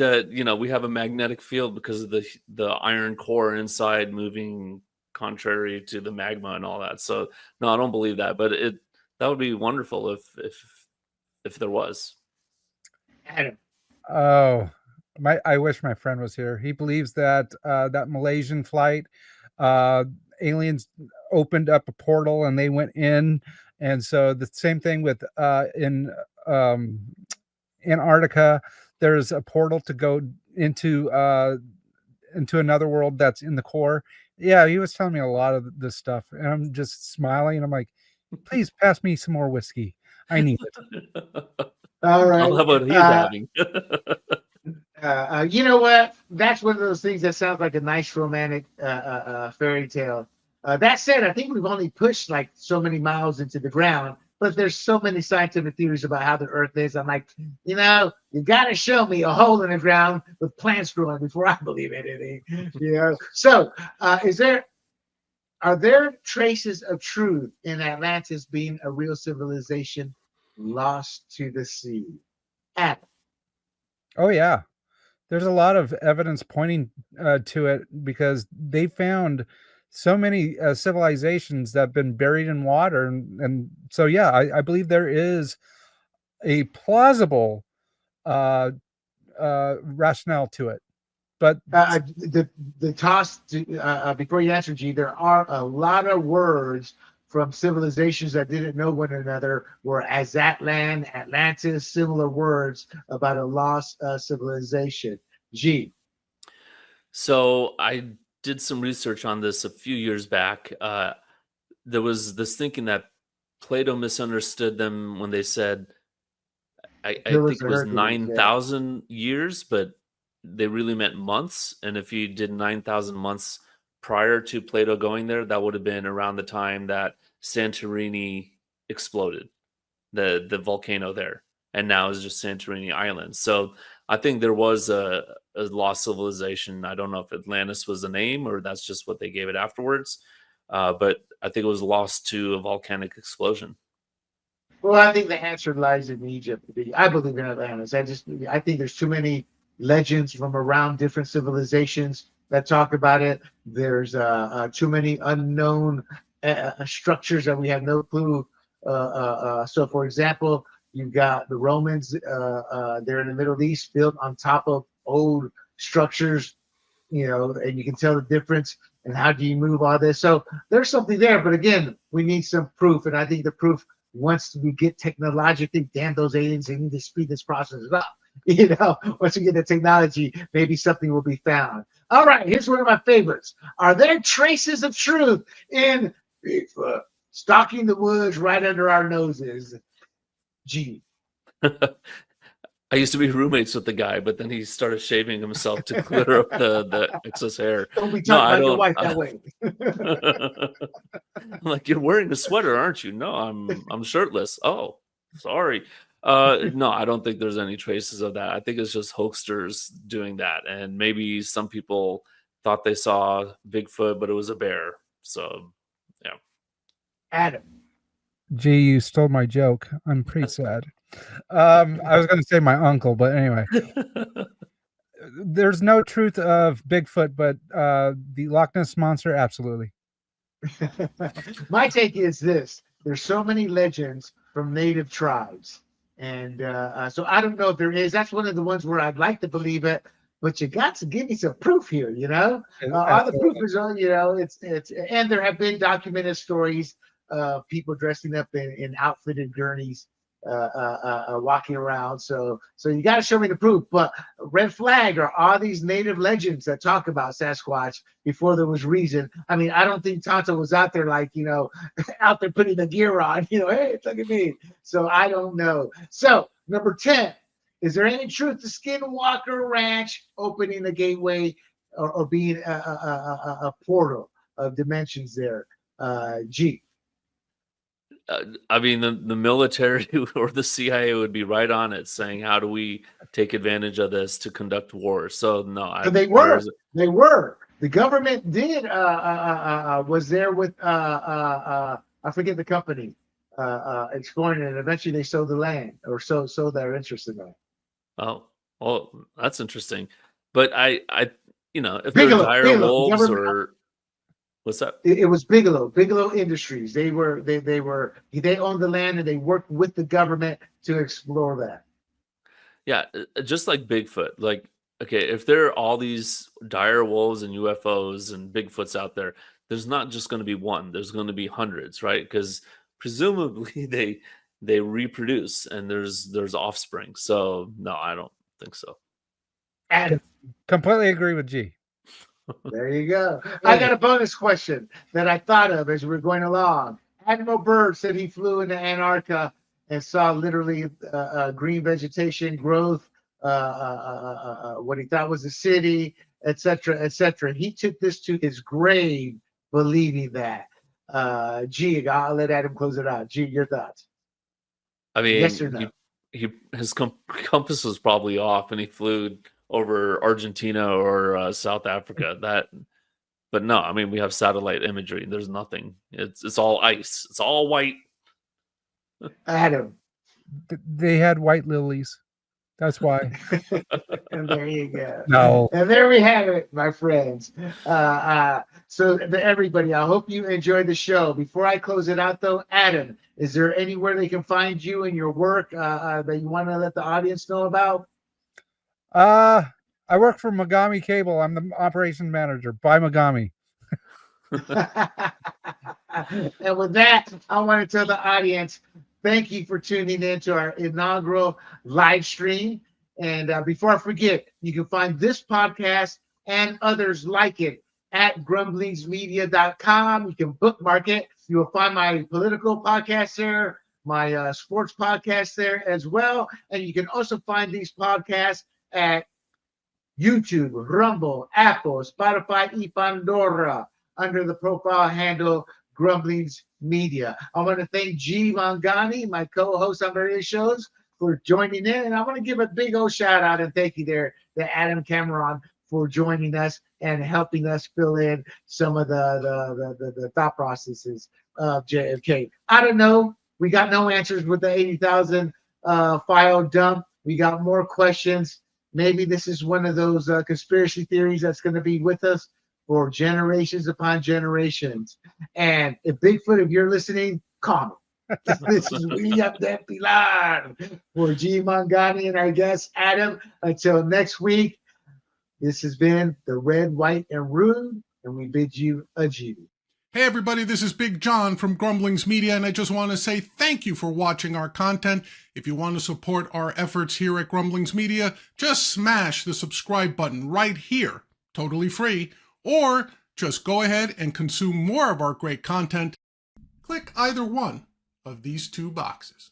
we have a magnetic field because of the iron core inside moving contrary to the magma and all that. So no, I don't believe that, but that would be wonderful if there was. Adam. Oh, I wish my friend was here. He believes that that Malaysian flight aliens opened up a portal and they went in. And so the same thing with in Antarctica, there's a portal to go into another world that's in the core. Yeah, he was telling me a lot of this stuff, and I'm just smiling. And I'm like, please pass me some more whiskey. I need it. All right. I love what he's having. You know what? That's one of those things that sounds like a nice romantic fairy tale. That said, I think we've only pushed like so many miles into the ground, but there's so many scientific theories about how the Earth is. I'm like, you got to show me a hole in the ground with plants growing before I believe anything. So, are there traces of truth in Atlantis being a real civilization lost to the sea? Adam. Oh yeah, there's a lot of evidence pointing to it, because they found so many civilizations that have been buried in water, and so yeah, I believe there is a plausible rationale to it. But the toss before you answer, G, there are a lot of words from civilizations that didn't know one another, were Azatlan, Atlantis, similar words about a lost civilization. G. So I did some research on this a few years back. There was this thinking that Plato misunderstood them when they said, I think it was 9,000 years, but they really meant months. And if you did 9,000 months prior to Plato going there, that would have been around the time that Santorini exploded, the volcano there. And now it's just Santorini Island. So I think there was a lost civilization. I don't know if Atlantis was the name or that's just what they gave it afterwards. But I think it was lost to a volcanic explosion. Well, I think the answer lies in Egypt. I believe in Atlantis. I think there's too many legends from around different civilizations that talk about it. There's too many unknown structures that we have no clue. So, for example, you've got the Romans. They're in the Middle East, built on top of old structures, and you can tell the difference. And how do you move all this? So there's something there. But again, we need some proof. And I think the proof, once we get technologically, damn those aliens, they need to speed this process up. Once we get the technology, maybe something will be found. All right, here's one of my favorites. Are there traces of truth in Bigfoot stalking the woods right under our noses? G. I used to be roommates with the guy, but then he started shaving himself to clear up the excess hair. Don't be talking about your wife that way. I'm like, you're wearing a sweater, aren't you? No, I'm shirtless. Oh, sorry. No, I don't think there's any traces of that. I think it's just hoaxsters doing that. And maybe some people thought they saw Bigfoot, but it was a bear. So, yeah. Adam. Gee, you stole my joke. I'm pretty sad. I was going to say my uncle, but anyway. There's no truth of Bigfoot, but the Loch Ness Monster, absolutely. My take is this. There's so many legends from native tribes. And so I don't know if there is. That's one of the ones where I'd like to believe it, but you got to give me some proof here, all the proof is on, it's and there have been documented stories of people dressing up in outfitted gurneys, walking around. So you got to show me the proof. But red flag are all these native legends that talk about Sasquatch before there was reason. I mean, I don't think Tonto was out there like, out there putting the gear on, hey, look at me. So I don't know. So number 10, is there any truth to Skinwalker Ranch opening a gateway or being a portal of dimensions there? G. I mean, the military or the CIA would be right on it, saying, "How do we take advantage of this to conduct war?" So no, they were. The government did was there with I forget the company exploring it, and eventually they sold the land or sold their interest in that. Oh, that's interesting. But I if Bigelow, they're dire wolves or. What's that? It was Bigelow Industries. They owned the land and they worked with the government to explore that. Yeah, just like Bigfoot. Like okay, if there are all these dire wolves and UFOs and Bigfoots out there, there's not just going to be one. There's going to be hundreds, right? Because presumably they reproduce and there's offspring. So no, I don't think so. And Completely agree with G. there you go. I got a bonus question that I thought of as we were going along. Admiral Byrd said he flew into Antarctica and saw literally green vegetation growth, what he thought was a city, etc., etc. He took this to his grave believing that. G, I'll let Adam close it out. G, your thoughts? I mean, Yes or no? his compass was probably off, and he flew over Argentina or South Africa. But no, I mean, we have satellite imagery. There's nothing. It's all ice. It's all white. Adam. They had white lilies. That's why. And there you go. No. And there we have it, my friends. So everybody, I hope you enjoyed the show. Before I close it out, though, Adam, is there anywhere they can find you and your work that you want to let the audience know about? I work for Manghani Cable. I'm the operation manager. Bye, Manghani. And with that, I want to tell the audience, thank you for tuning in to our inaugural live stream. And before I forget, you can find this podcast and others like it at grumblingsmedia.com. You can bookmark it. You will find my political podcast there, my sports podcast there as well. And you can also find these podcasts at YouTube, Rumble, Apple, Spotify, y Pandora under the profile handle Grumblings Media. I want to thank Jee Manghani, my co-host on various shows, for joining in. And I want to give a big old shout out and thank you there to Adam Cameron for joining us and helping us fill in some of the thought processes of JFK. I don't know. We got no answers with the 80,000 file dump. We got more questions. Maybe this is one of those conspiracy theories that's going to be with us for generations upon generations. And if Bigfoot, if you're listening, call me. This is William Del Pilar for Jee Manghani and our guest, Adam. Until next week, this has been The Red, White, and Rude, and we bid you adieu. Hey everybody, this is Big John from Grumblings Media, and I just want to say thank you for watching our content. If you want to support our efforts here at Grumblings Media, just smash the subscribe button right here, totally free, or just go ahead and consume more of our great content. Click either one of these two boxes.